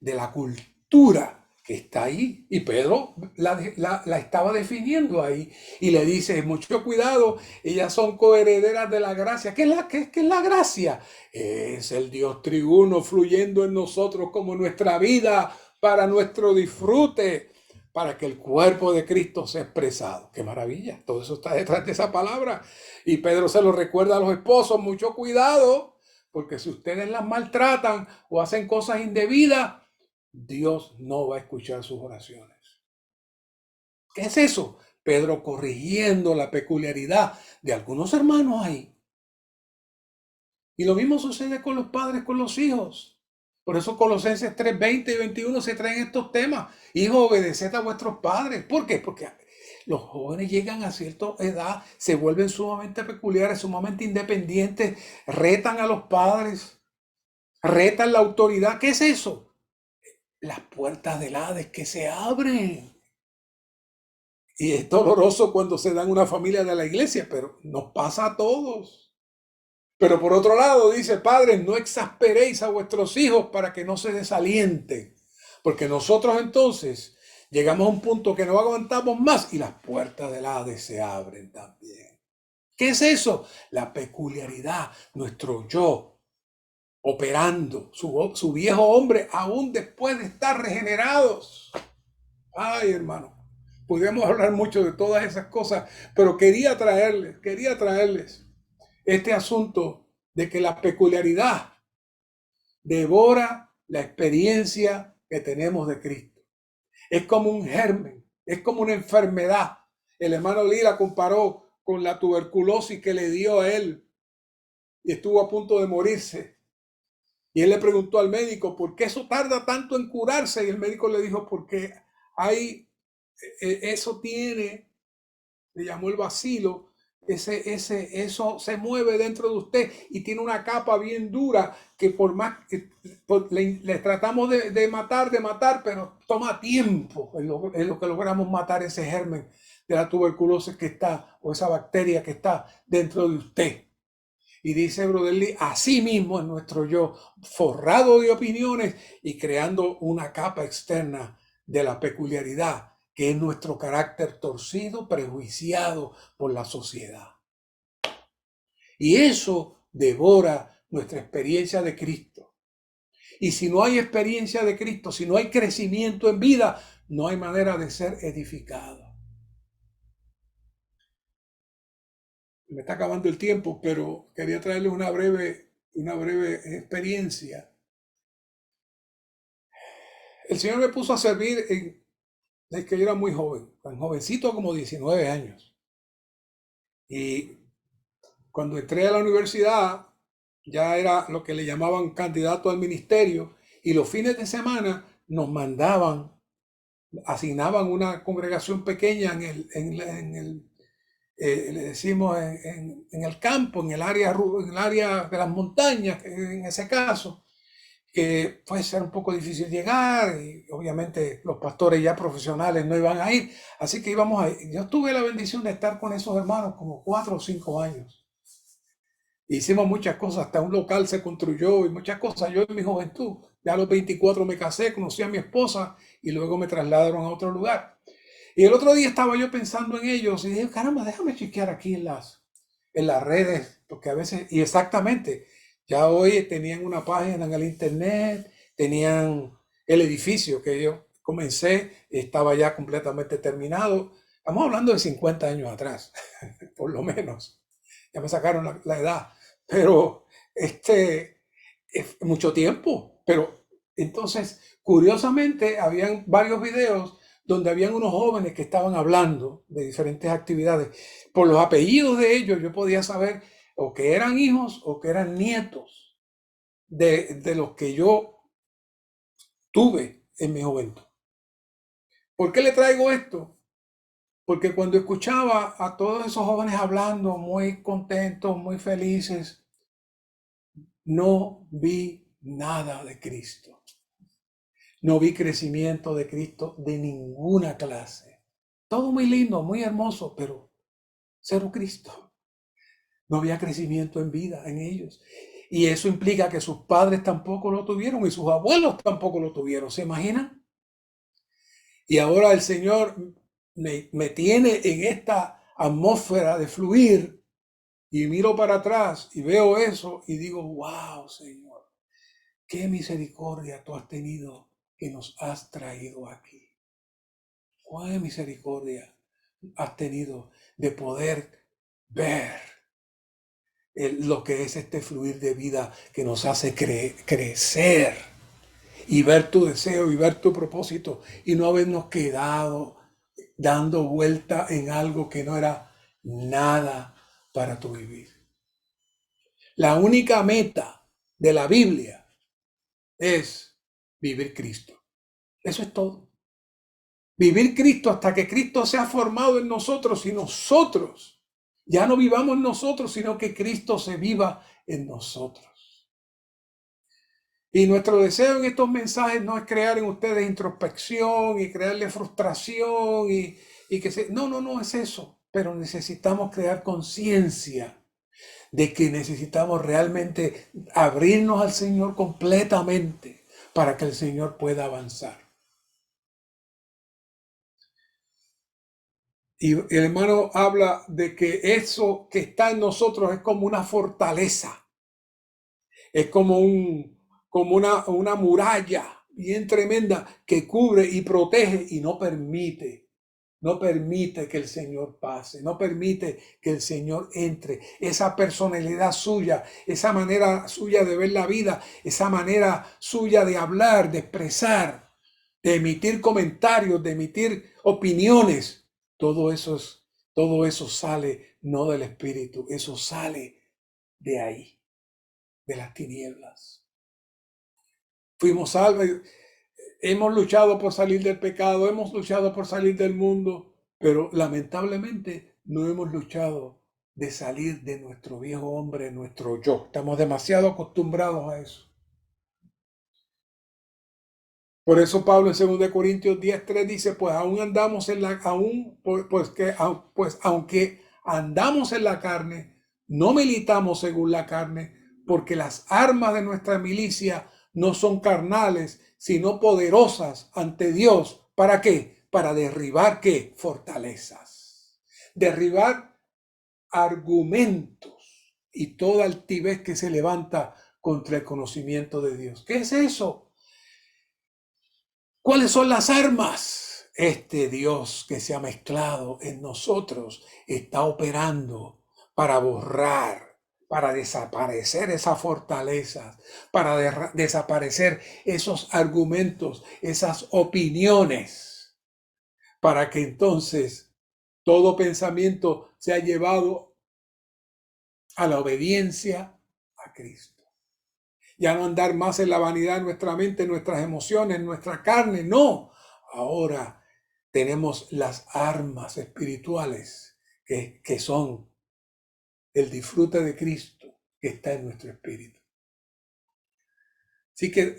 de la cultura que está ahí. Y Pedro la estaba definiendo ahí. Y le dice, mucho cuidado, ellas son coherederas de la gracia. ¿Qué es la gracia? Es el Dios triuno fluyendo en nosotros como nuestra vida para nuestro disfrute, para que el cuerpo de Cristo sea expresado. ¡Qué maravilla! Todo eso está detrás de esa palabra. Y Pedro se lo recuerda a los esposos, mucho cuidado, porque si ustedes las maltratan o hacen cosas indebidas, Dios no va a escuchar sus oraciones. ¿Qué es eso? Pedro corrigiendo la peculiaridad de algunos hermanos ahí, Y lo mismo sucede con los padres, con los hijos. Por eso Colosenses 3, 20 y 21 se traen estos temas. Hijos, obedeced a vuestros padres. ¿Por qué? Porque los jóvenes llegan a cierta edad, se vuelven sumamente peculiares, sumamente independientes, retan a los padres, retan la autoridad. ¿Qué es eso? Las puertas del Hades que se abren. Y es doloroso cuando se da en una familia de la iglesia, pero nos pasa a todos. Pero por otro lado dice, padres, no exasperéis a vuestros hijos para que no se desalienten. Porque nosotros entonces llegamos a un punto que no aguantamos más y las puertas del Hades se abren también. ¿Qué es eso? La peculiaridad, nuestro yo operando, su viejo hombre aún después de estar regenerados. Ay, hermano, podríamos hablar mucho de todas esas cosas, pero quería traerles este asunto de que la peculiaridad devora la experiencia que tenemos de Cristo. Es como un germen, es como una enfermedad. El hermano Lila comparó con la tuberculosis que le dio a él y estuvo a punto de morirse. Y él le preguntó al médico, ¿por qué eso tarda tanto en curarse? Y el médico le dijo, porque eso tiene, le llamó el bacilo, eso se mueve dentro de usted y tiene una capa bien dura que por más le tratamos de matar, pero toma tiempo en lo que logramos matar ese germen de la tuberculosis que está, o esa bacteria que está dentro de usted. Y dice Brother Lee, así mismo es nuestro yo, forrado de opiniones y creando una capa externa de la peculiaridad, que es nuestro carácter torcido, prejuiciado por la sociedad. Y eso devora nuestra experiencia de Cristo. Y si no hay experiencia de Cristo, si no hay crecimiento en vida, no hay manera de ser edificado. Me está acabando el tiempo, pero quería traerles una breve experiencia. El Señor me puso a servir desde que yo era muy joven, tan jovencito como 19 años. Y cuando entré a la universidad, ya era lo que le llamaban candidato al ministerio, y los fines de semana nos asignaban una congregación pequeña le decimos en el campo, en el área de las montañas, en ese caso, que puede ser un poco difícil llegar y obviamente los pastores ya profesionales no iban a ir, así que íbamos a ir. Yo tuve la bendición de estar con esos hermanos como 4 o 5 años. Hicimos muchas cosas, hasta un local se construyó y muchas cosas. Yo en mi juventud, ya a los 24 me casé, conocí a mi esposa y luego me trasladaron a otro lugar. Y el otro día estaba yo pensando en ellos y dije, caramba, déjame chequear aquí en las redes, porque a veces, y exactamente, ya hoy tenían una página en el internet, tenían el edificio que yo comencé, estaba ya completamente terminado. Estamos hablando de 50 años atrás, por lo menos. Ya me sacaron la edad, pero es mucho tiempo. Pero entonces, curiosamente, habían varios videos donde habían unos jóvenes que estaban hablando de diferentes actividades. Por los apellidos de ellos yo podía saber o que eran hijos o que eran nietos de los que yo tuve en mi juventud. ¿Por qué le traigo esto? Porque cuando escuchaba a todos esos jóvenes hablando muy contentos, muy felices, no vi nada de Cristo. No vi crecimiento de Cristo de ninguna clase. Todo muy lindo, muy hermoso, pero cero Cristo. No había crecimiento en vida en ellos. Y eso implica que sus padres tampoco lo tuvieron y sus abuelos tampoco lo tuvieron. ¿Se imaginan? Y ahora el Señor me tiene en esta atmósfera de fluir y miro para atrás y veo eso y digo, wow, Señor, qué misericordia tú has tenido que nos has traído aquí. Qué misericordia has tenido de poder ver lo que es este fluir de vida que nos hace crecer y ver tu deseo y ver tu propósito y no habernos quedado dando vuelta en algo que no era nada para tu vivir. La única meta de la Biblia es vivir Cristo. Eso es todo. Vivir Cristo hasta que Cristo sea formado en nosotros y nosotros ya no vivamos en nosotros, sino que Cristo se viva en nosotros. Y nuestro deseo en estos mensajes no es crear en ustedes introspección y crearle frustración no es eso. Pero necesitamos crear conciencia de que necesitamos realmente abrirnos al Señor completamente para que el Señor pueda avanzar. Y el hermano habla de que eso que está en nosotros es como una fortaleza. Es como una muralla bien tremenda que cubre y protege y no permite que el Señor pase, no permite que el Señor entre. Esa personalidad suya, esa manera suya de ver la vida, esa manera suya de hablar, de expresar, de emitir comentarios, de emitir opiniones, todo eso sale no del Espíritu, eso sale de ahí, de las tinieblas. Fuimos salvos, hemos luchado por salir del pecado, hemos luchado por salir del mundo, pero lamentablemente no hemos luchado de salir de nuestro viejo hombre, nuestro yo. Estamos demasiado acostumbrados a eso. Por eso Pablo en 2 Corintios 10:3 dice, pues aunque andamos en la carne, no militamos según la carne, porque las armas de nuestra milicia no son carnales, sino poderosas ante Dios. ¿Para qué? Para derribar, ¿qué? Fortalezas. Derribar argumentos y toda altivez que se levanta contra el conocimiento de Dios. ¿Qué es eso? ¿Cuáles son las armas? Este Dios que se ha mezclado en nosotros está operando para borrar, para desaparecer esas fortalezas, para desaparecer esos argumentos, esas opiniones, para que entonces todo pensamiento sea llevado a la obediencia a Cristo. Ya no andar más en la vanidad de nuestra mente, nuestras emociones, nuestra carne, no. Ahora tenemos las armas espirituales que son el disfrute de Cristo que está en nuestro espíritu. Así que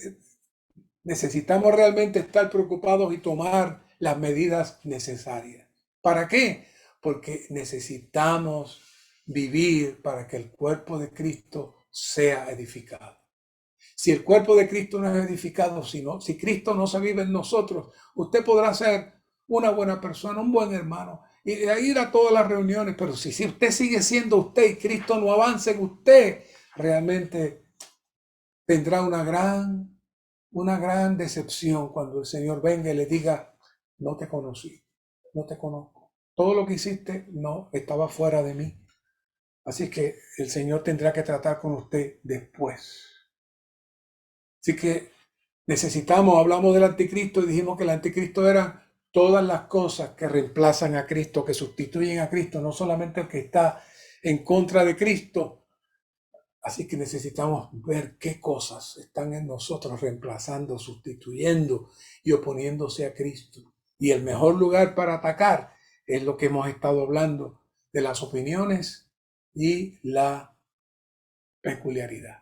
necesitamos realmente estar preocupados y tomar las medidas necesarias. ¿Para qué? Porque necesitamos vivir para que el cuerpo de Cristo sea edificado. Si el cuerpo de Cristo no es edificado, si Cristo no se vive en nosotros, usted podrá ser una buena persona, un buen hermano, y ir a todas las reuniones, pero si usted sigue siendo usted y Cristo no avanza en usted, realmente tendrá una gran decepción cuando el Señor venga y le diga, no te conocí, no te conozco. Todo lo que hiciste no estaba fuera de mí. Así que el Señor tendrá que tratar con usted después. Así que hablamos del anticristo y dijimos que el anticristo era todas las cosas que reemplazan a Cristo, que sustituyen a Cristo, no solamente el que está en contra de Cristo. Así que necesitamos ver qué cosas están en nosotros reemplazando, sustituyendo y oponiéndose a Cristo. Y el mejor lugar para atacar es lo que hemos estado hablando de las opiniones y la peculiaridad.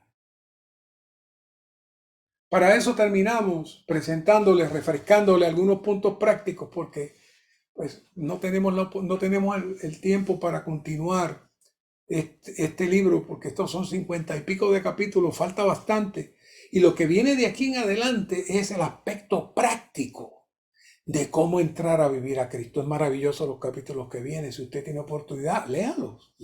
Para eso terminamos presentándoles, refrescándole algunos puntos prácticos, porque pues no tenemos el tiempo para continuar este libro, porque estos son 50 y pico de capítulos, falta bastante. Y lo que viene de aquí en adelante es el aspecto práctico de cómo entrar a vivir a Cristo. Es maravilloso los capítulos que vienen. Si usted tiene oportunidad, léalos.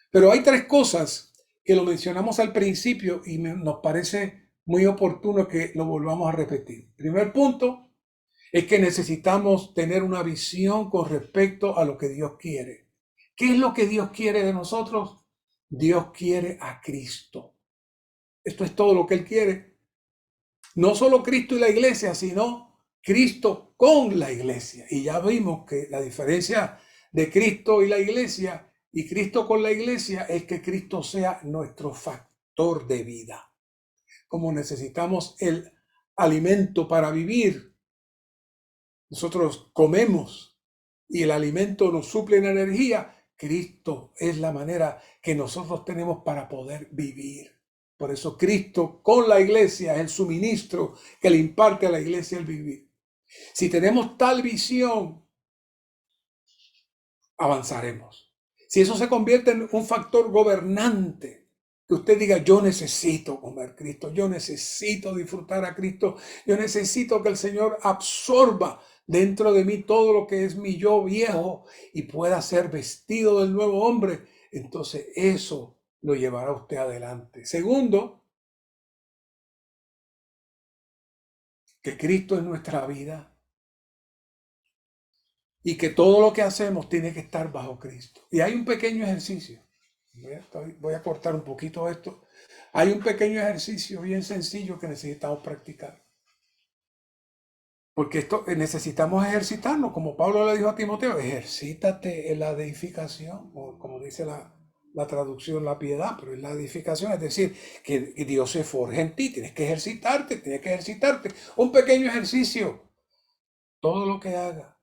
Pero hay 3 cosas que lo mencionamos al principio y nos parece muy oportuno que lo volvamos a repetir. Primer punto es que necesitamos tener una visión con respecto a lo que Dios quiere. ¿Qué es lo que Dios quiere de nosotros? Dios quiere a Cristo. Esto es todo lo que Él quiere. No solo Cristo y la iglesia, sino Cristo con la iglesia. Y ya vimos que la diferencia de Cristo y la iglesia Y Cristo con la iglesia es que Cristo sea nuestro factor de vida. Como necesitamos el alimento para vivir, nosotros comemos y el alimento nos suple en energía. Cristo es la manera que nosotros tenemos para poder vivir. Por eso Cristo con la iglesia es el suministro que le imparte a la iglesia el vivir. Si tenemos tal visión, avanzaremos. Si eso se convierte en un factor gobernante, que usted diga, yo necesito comer Cristo, yo necesito disfrutar a Cristo, yo necesito que el Señor absorba dentro de mí todo lo que es mi yo viejo y pueda ser vestido del nuevo hombre, entonces eso lo llevará a usted adelante. Segundo, que Cristo es nuestra vida y que todo lo que hacemos tiene que estar bajo Cristo. Y hay un pequeño ejercicio. Voy a cortar un poquito esto. Hay un pequeño ejercicio bien sencillo que necesitamos practicar. Porque esto necesitamos ejercitarnos, como Pablo le dijo a Timoteo, ejercítate en la edificación, o como dice la traducción, la piedad, pero en la edificación, es decir, que Dios se forja en ti, tienes que ejercitarte. Un pequeño ejercicio. Todo lo que haga,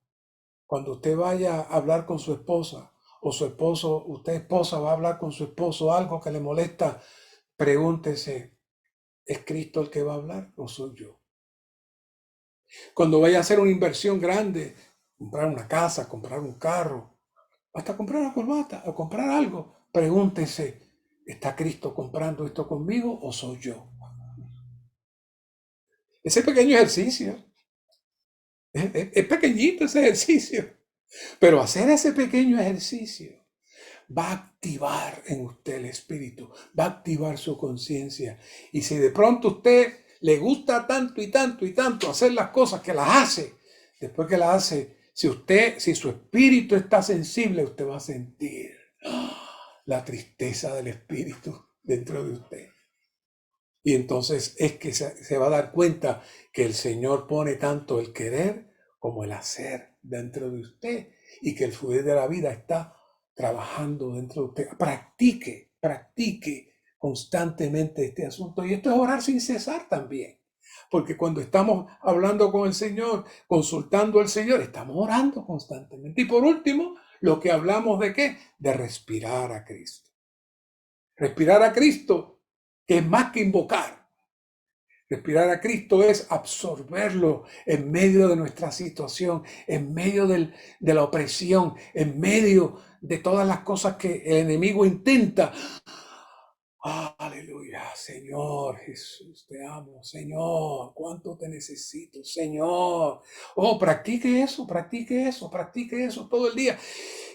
cuando usted vaya a hablar con su esposa, o su esposo, usted esposa va a hablar con su esposo algo que le molesta, pregúntese, ¿es Cristo el que va a hablar o soy yo? Cuando vaya a hacer una inversión grande, comprar una casa, comprar un carro, hasta comprar una corbata o comprar algo, pregúntese, ¿está Cristo comprando esto conmigo o soy yo? Ese pequeño ejercicio, es pequeñito ese ejercicio, pero hacer ese pequeño ejercicio va a activar en usted el espíritu, va a activar su conciencia. Y si de pronto usted le gusta tanto y tanto y tanto hacer las cosas que las hace, después que las hace, si su espíritu está sensible, usted va a sentir la tristeza del espíritu dentro de usted. Y entonces es que se va a dar cuenta que el Señor pone tanto el querer como el hacer dentro de usted y que el fluir de la vida está trabajando dentro de usted. Practique constantemente este asunto. Y esto es orar sin cesar también. Porque cuando estamos hablando con el Señor, consultando al Señor, estamos orando constantemente. Y por último, lo que hablamos de qué? De respirar a Cristo. Respirar a Cristo, que es más que invocar. Respirar a Cristo es absorberlo en medio de nuestra situación, en medio de la opresión, en medio de todas las cosas que el enemigo intenta. Aleluya, Señor Jesús, te amo, Señor, cuánto te necesito, Señor. Oh, practique eso todo el día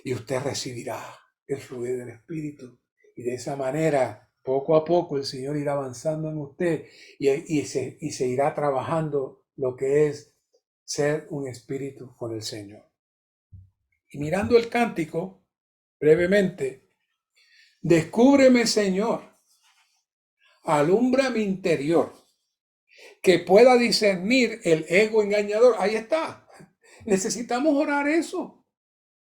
y usted recibirá el fluir del Espíritu. Y de esa manera, poco a poco, el Señor irá avanzando en usted y se irá trabajando lo que es ser un espíritu con el Señor. Y mirando el cántico, brevemente, descúbreme, Señor, alumbra mi interior, que pueda discernir el ego engañador. Ahí está. Necesitamos orar eso.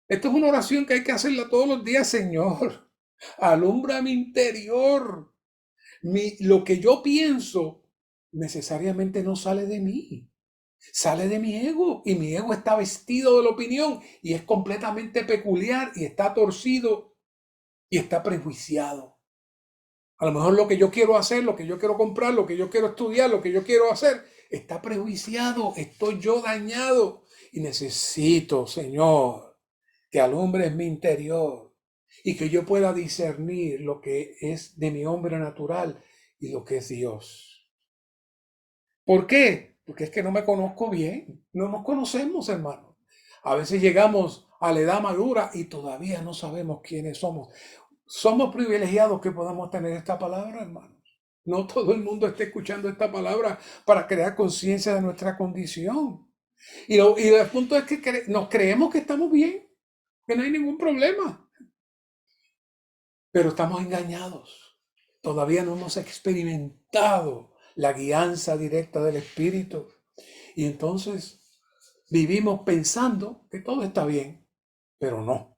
Esto es una oración que hay que hacerla todos los días, Señor. Alumbra mi interior. Lo que yo pienso necesariamente no sale de mí. Sale de mi ego. Y mi ego está vestido de la opinión. Y es completamente peculiar. Y está torcido. Y está prejuiciado. A lo mejor lo que yo quiero hacer, lo que yo quiero comprar, lo que yo quiero estudiar, lo que yo quiero hacer, está prejuiciado. Estoy yo dañado. Y necesito, Señor, que alumbres mi interior y que yo pueda discernir lo que es de mi hombre natural y lo que es Dios. ¿Por qué? Porque es que no me conozco bien. No nos conocemos, hermanos. A veces llegamos a la edad madura y todavía no sabemos quiénes somos. Somos privilegiados que podamos tener esta palabra, hermanos. No todo el mundo está escuchando esta palabra para crear conciencia de nuestra condición. Y el punto es que nos creemos que estamos bien, que no hay ningún problema. Pero estamos engañados. Todavía no hemos experimentado la guianza directa del Espíritu. Y entonces vivimos pensando que todo está bien, pero no.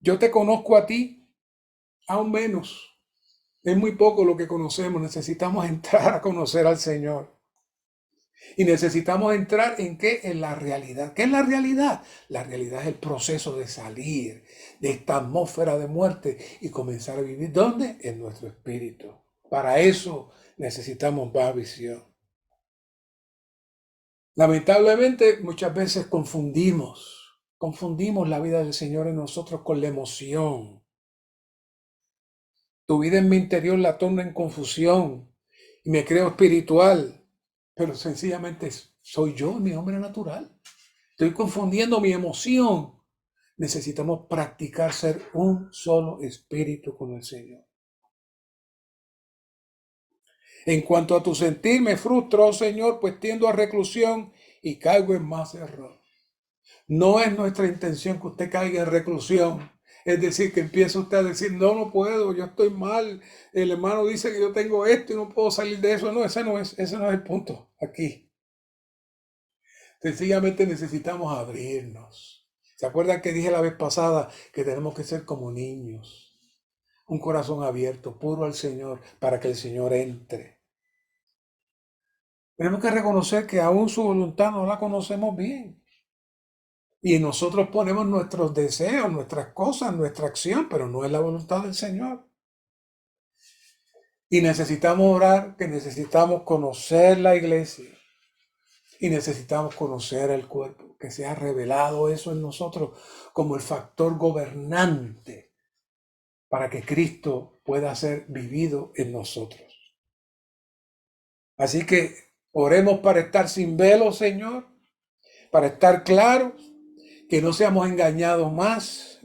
Yo te conozco a ti, aún menos. Es muy poco lo que conocemos. Necesitamos entrar a conocer al Señor. Y necesitamos entrar en qué? En la realidad. ¿Qué es la realidad? La realidad es el proceso de salir de esta atmósfera de muerte y comenzar a vivir. ¿Dónde? En nuestro espíritu. Para eso necesitamos más visión. Lamentablemente muchas veces confundimos la vida del Señor en nosotros con la emoción. Tu vida en mi interior la torno en confusión y me creo espiritual, pero sencillamente soy yo, mi hombre natural. Estoy confundiendo mi emoción. Necesitamos practicar ser un solo espíritu con el Señor. En cuanto a tu sentir, me frustro, oh Señor, pues tiendo a reclusión y caigo en más error. No es nuestra intención que usted caiga en reclusión. Es decir, que empiece usted a decir, no, no puedo, yo estoy mal. El hermano dice que yo tengo esto y no puedo salir de eso. No, ese no es el punto aquí. Sencillamente necesitamos abrirnos. ¿Se acuerdan que dije la vez pasada que tenemos que ser como niños? Un corazón abierto, puro al Señor, para que el Señor entre. Tenemos que reconocer que aún su voluntad no la conocemos bien. Y nosotros ponemos nuestros deseos, nuestras cosas, nuestra acción, pero no es la voluntad del Señor. Y necesitamos orar, que necesitamos conocer la iglesia. Y necesitamos conocer el cuerpo, que sea revelado eso en nosotros como el factor gobernante para que Cristo pueda ser vivido en nosotros. Así que oremos para estar sin velo, Señor, para estar claros, que no seamos engañados más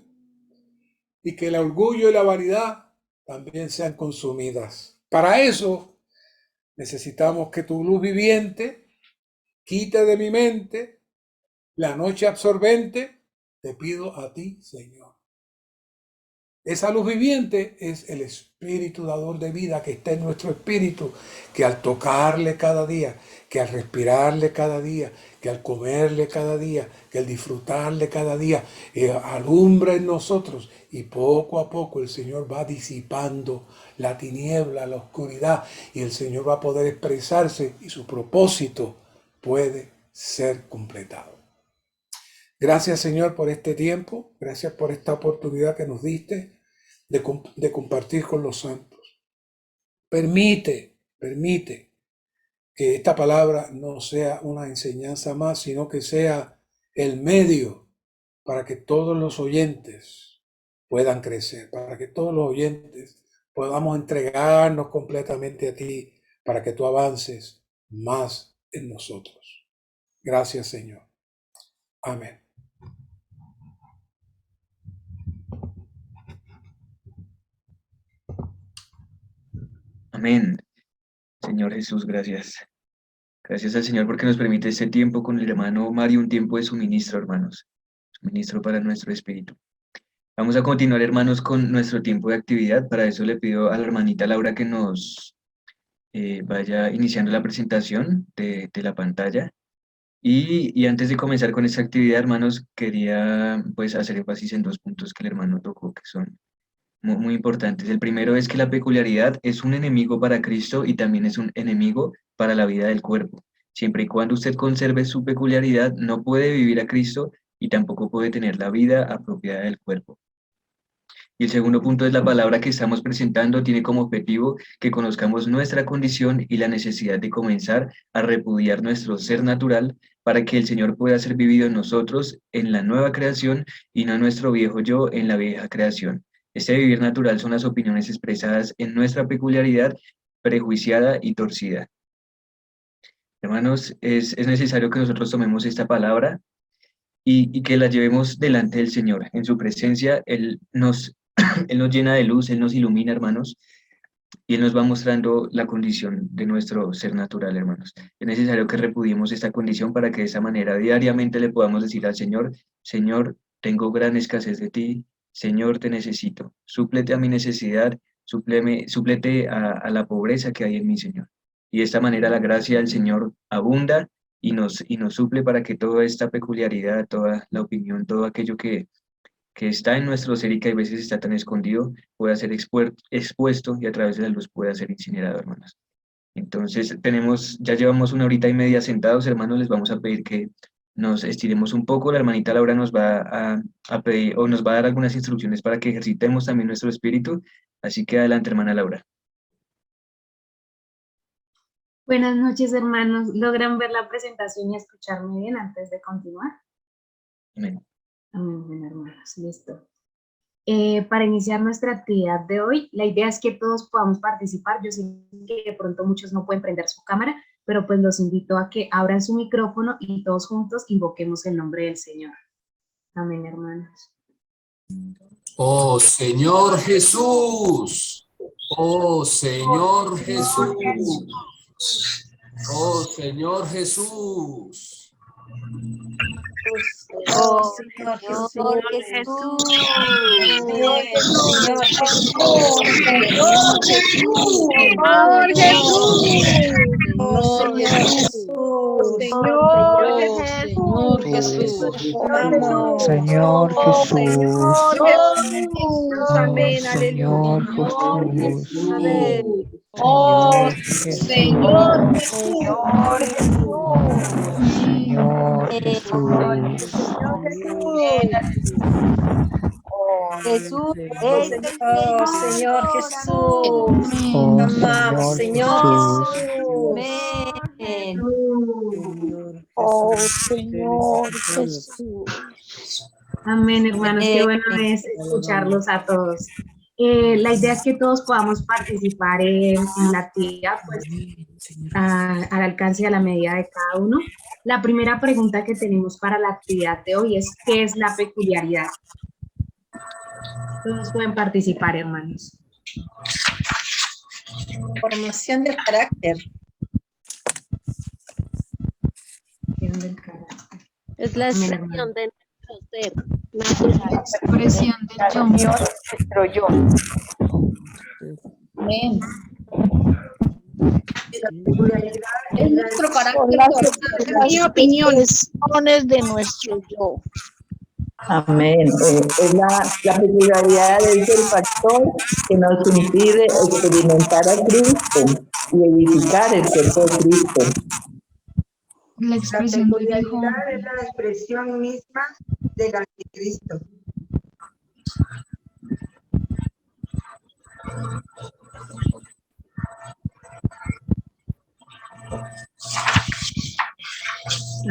y que el orgullo y la vanidad también sean consumidas. Para eso necesitamos que tu luz viviente quite de mi mente la noche absorbente. Te pido a ti, Señor. Esa luz viviente es el espíritu dador de vida que está en nuestro espíritu, que al tocarle cada día, que al respirarle cada día, que al comerle cada día, que al disfrutarle cada día, alumbra en nosotros y poco a poco el Señor va disipando la tiniebla, la oscuridad y el Señor va a poder expresarse y su propósito puede ser completado. Gracias, Señor, por este tiempo, gracias por esta oportunidad que nos diste de compartir con los santos. Permite que esta palabra no sea una enseñanza más, sino que sea el medio para que todos los oyentes puedan crecer, para que todos los oyentes podamos entregarnos completamente a ti, para que tú avances más en nosotros. Gracias, Señor. Amén. Amén. Señor Jesús, gracias. Gracias al Señor porque nos permite este tiempo con el hermano Mario, un tiempo de suministro, hermanos. Suministro para nuestro espíritu. Vamos a continuar, hermanos, con nuestro tiempo de actividad. Para eso le pido a la hermanita Laura que nos vaya iniciando la presentación de la pantalla. Y antes de comenzar con esta actividad, hermanos, quería pues hacer énfasis en dos puntos que el hermano tocó, que son muy importantes. El primero es que la peculiaridad es un enemigo para Cristo y también es un enemigo para la vida del cuerpo. Siempre y cuando usted conserve su peculiaridad, no puede vivir a Cristo y tampoco puede tener la vida apropiada del cuerpo. Y el segundo punto es la palabra que estamos presentando tiene como objetivo que conozcamos nuestra condición y la necesidad de comenzar a repudiar nuestro ser natural para que el Señor pueda ser vivido en nosotros en la nueva creación y no nuestro viejo yo en la vieja creación. Este vivir natural son las opiniones expresadas en nuestra peculiaridad prejuiciada y torcida. Hermanos, es necesario que nosotros tomemos esta palabra y que la llevemos delante del Señor. En su presencia, Él nos llena de luz, Él nos ilumina, hermanos, y Él nos va mostrando la condición de nuestro ser natural, hermanos. Es necesario que repudiemos esta condición para que de esa manera diariamente le podamos decir al Señor, Señor, tengo gran escasez de ti, Señor, te necesito, súplete a mi necesidad, súplete a la pobreza que hay en mí, Señor. Y de esta manera la gracia del Señor abunda y nos suple para que toda esta peculiaridad, toda la opinión, todo aquello que que está en nuestro ser y que a veces está tan escondido, pueda ser expuesto y a través de la luz pueda ser incinerado, hermanos. Entonces, ya llevamos 1 hora y media sentados, hermanos, les vamos a pedir que nos estiremos un poco. La hermanita Laura nos va a pedir, o nos va a dar algunas instrucciones para que ejercitemos también nuestro espíritu. Así que adelante, hermana Laura. Buenas noches, hermanos. ¿Logran ver la presentación y escucharme bien antes de continuar? Amén. Amén, bien, hermanos. Listo. Para iniciar nuestra actividad de hoy, la idea es que todos podamos participar. Yo sé que de pronto muchos no pueden prender su cámara, pero pues los invito a que abran su micrófono y todos juntos invoquemos el nombre del Señor. Amén, hermanos. Oh Señor Jesús, oh Señor Jesús, oh Señor Jesús. Oh, Señor Jesús, Señor Jesús, Señor Jesús, Señor Jesús, Señor Jesús, amén, Señor aleluya. Jesús, Oh, Señor Señor Jesús es el Señor. Señor Jesús, amamos, Señor. Amén. Oh, Señor Jesús. Amén, hermanos. Qué bueno es escucharlos a todos. La idea es que todos podamos participar en la actividad, pues, al alcance y a la medida de cada uno. La primera pregunta que tenemos para la actividad de hoy es: ¿qué es la peculiaridad? Todos pueden participar, hermanos. Formación del carácter. Es la expresión de nuestro ser. La expresión del yo. Nuestro yo. Amén. Es nuestro carácter. Las opiniones de nuestro yo. Amén. Es la peculiaridad es el factor que nos impide experimentar a Cristo y edificar el cuerpo de Cristo. La peculiaridad es la expresión misma del anticristo.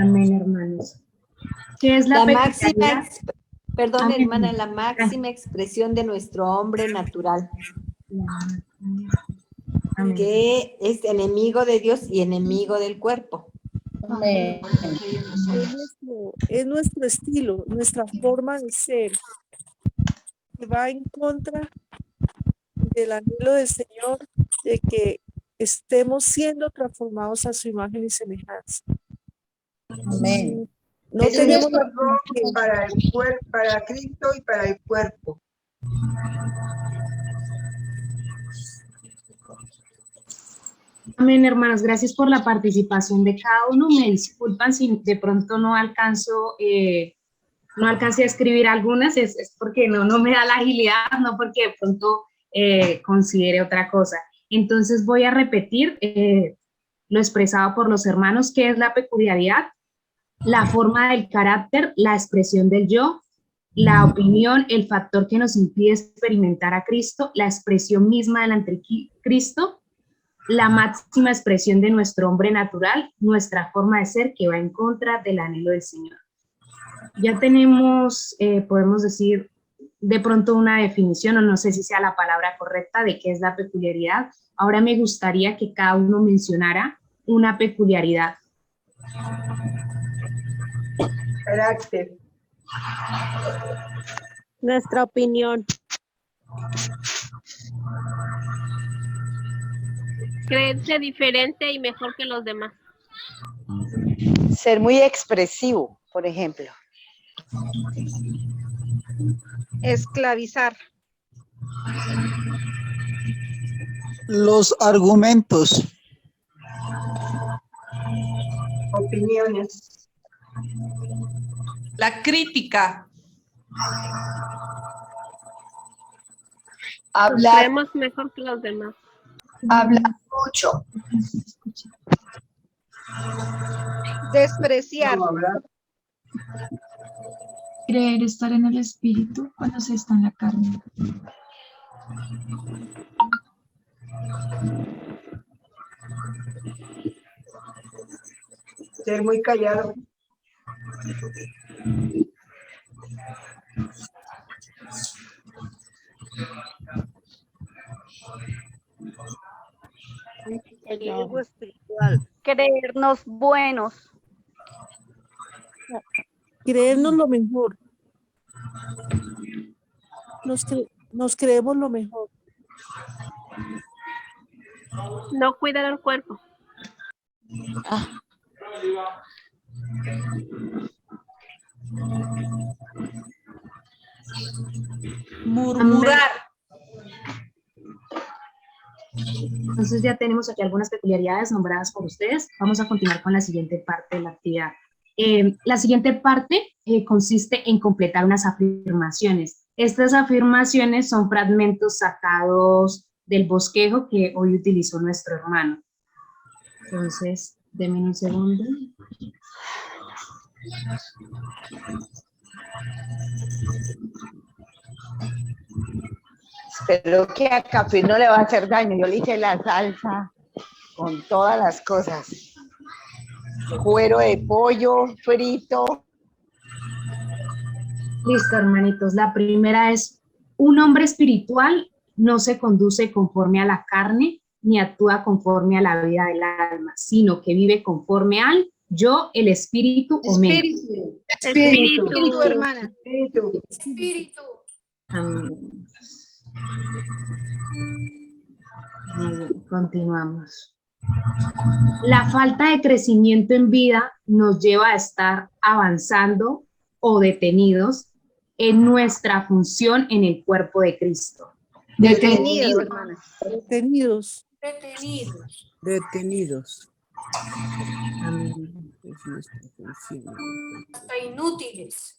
Amén, hermanos. ¿Qué es la máxima, perdón, Amén. hermana, la máxima expresión de nuestro hombre natural? Amén. Que es enemigo de Dios y enemigo del cuerpo. Amén. Es nuestro estilo, nuestra forma de ser, que va en contra del anhelo del Señor de que estemos siendo transformados a su imagen y semejanza. Amén. No Es tenemos nuestro don para el cuerpo, para Cristo y para el cuerpo. Amén, hermanos. Gracias por la participación de cada uno. Me disculpan si de pronto no alcancé a escribir algunas, es porque no me da la agilidad, no porque de pronto considere otra cosa. Entonces voy a repetir lo expresado por los hermanos, que es la peculiaridad, la forma del carácter, la expresión del yo, la opinión, el factor que nos impide experimentar a Cristo, la expresión misma del anticristo, la máxima expresión de nuestro hombre natural, nuestra forma de ser que va en contra del anhelo del Señor. Ya tenemos, podemos decir, de pronto una definición, o no sé si sea la palabra correcta, de qué es la peculiaridad. Ahora me gustaría que cada uno mencionara una peculiaridad. Carácter. Nuestra opinión. Creerse diferente y mejor que los demás. Ser muy expresivo, por ejemplo. Esclavizar. Los argumentos. Opiniones. La crítica. Nos creemos mejor que los demás. Hablar mucho. Despreciar. Creer estar en el espíritu cuando se está en la carne. Ser muy callado. El ego espiritual. Creernos buenos. Creernos lo mejor. Nos creemos lo mejor. No cuidar el cuerpo. Murmurar. Entonces ya tenemos aquí algunas peculiaridades nombradas por ustedes. Vamos a continuar con la siguiente parte de la actividad. La siguiente parte consiste en completar unas afirmaciones. Estas afirmaciones son fragmentos sacados del bosquejo que hoy utilizó nuestro hermano. Entonces, denme un segundo. Espero que a Café no le va a hacer daño. Yo le hice la salsa con todas las cosas. Cuero de pollo frito. Listo, hermanitos. La primera es: un hombre espiritual no se conduce conforme a la carne ni actúa conforme a la vida del alma, sino que vive conforme al yo, el espíritu o mente. Espíritu, hermana. Espíritu. Amén. Muy bien, continuamos. La falta de crecimiento en vida nos lleva a estar avanzando o detenidos en nuestra función en el cuerpo de Cristo. Detenidos, hermana. Detenidos. Detenidos. Detenidos. Amén. Hasta inútiles.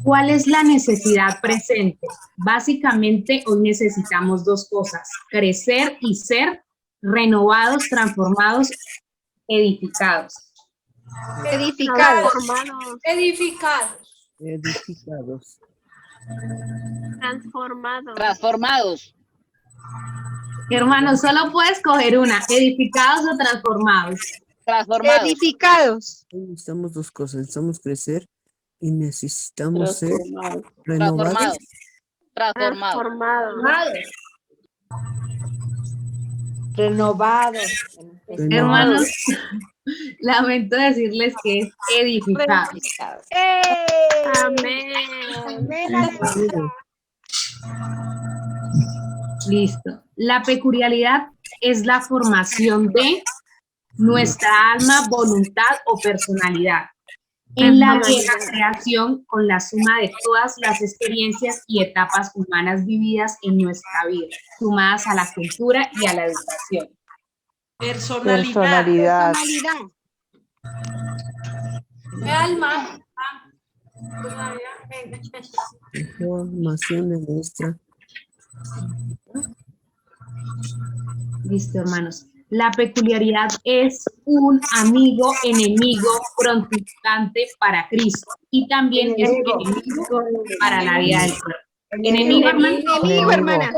¿Cuál es la necesidad presente? Básicamente hoy necesitamos dos cosas: crecer y ser renovados, transformados, edificados. Edificados. Edificados. Edificados. Transformados. Transformados. Hermanos, solo puedes coger una: edificados o transformados. Transformados. Edificados. Necesitamos dos cosas, necesitamos crecer y necesitamos ser renovados. Transformados. Renovados. Hermanos, lamento decirles que es edificados. Amén. Listo. La peculiaridad es la formación de nuestra alma, voluntad o personalidad en la vieja creación, con la suma de todas las experiencias y etapas humanas vividas en nuestra vida, sumadas a la cultura y a la educación. Personalidad. Alma. Formación de nuestra. Listo, hermanos. La peculiaridad es un amigo enemigo prontitante para Cristo y también es un enemigo para la vida del pueblo. Enemigo, hermano. Enemigo, hermana.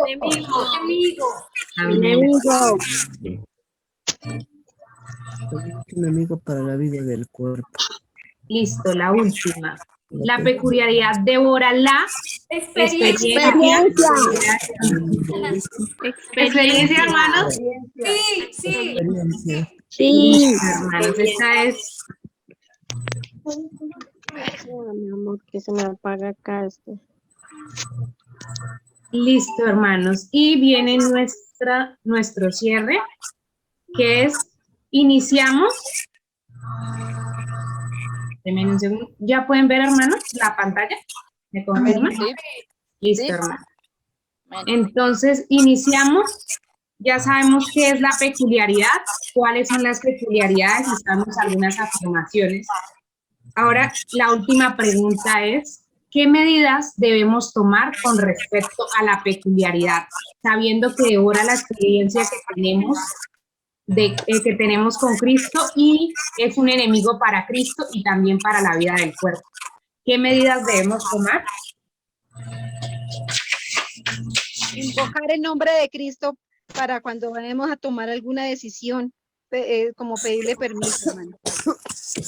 Enemigo. Un amigo para la vida del cuerpo. Listo, la última. La peculiaridad devora la experiencia. Experiencia, hermanos. Sí. Sí, hermanos, esta es. Mi amor, que se me apaga acá esto. Listo, hermanos. Y viene nuestro cierre, que es: iniciamos. Denme un segundo. ¿Ya pueden ver, hermanos, la pantalla? ¿Me confirman? Sí. Listo, hermano. Entonces, iniciamos. Ya sabemos qué es la peculiaridad, cuáles son las peculiaridades, estamos algunas afirmaciones. Ahora, la última pregunta es: ¿qué medidas debemos tomar con respecto a la peculiaridad, sabiendo que devora la experiencia que tenemos con Cristo y es un enemigo para Cristo y también para la vida del cuerpo? ¿Qué medidas debemos tomar? Invocar el nombre de Cristo para cuando vayamos a tomar alguna decisión, como pedirle permiso, hermano.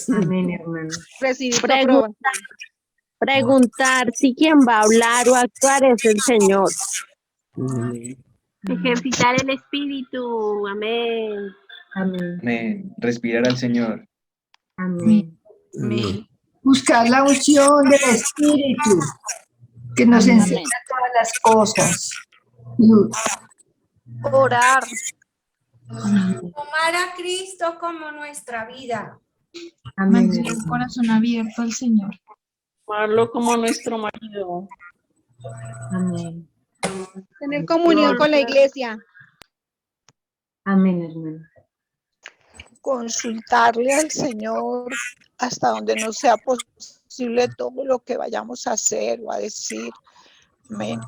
Amén, hermano. Recibir su aprobación. Preguntar si quien va a hablar o actuar es el Señor. Ejercitar el espíritu. Amén. Amén. Amén. Respirar al Señor. Amén. Amén. Buscar la unción del Espíritu que nos enseña todas las cosas. Orar. Tomar a Cristo como nuestra vida. Amén. Mantener el corazón abierto al Señor. Tomarlo como nuestro marido. Amén. Tener comunión con la iglesia. Amén, hermano. Consultarle al Señor hasta donde nos sea posible todo lo que vayamos a hacer o a decir. Amén.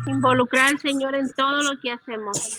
Involucrar al Señor en todo lo que hacemos.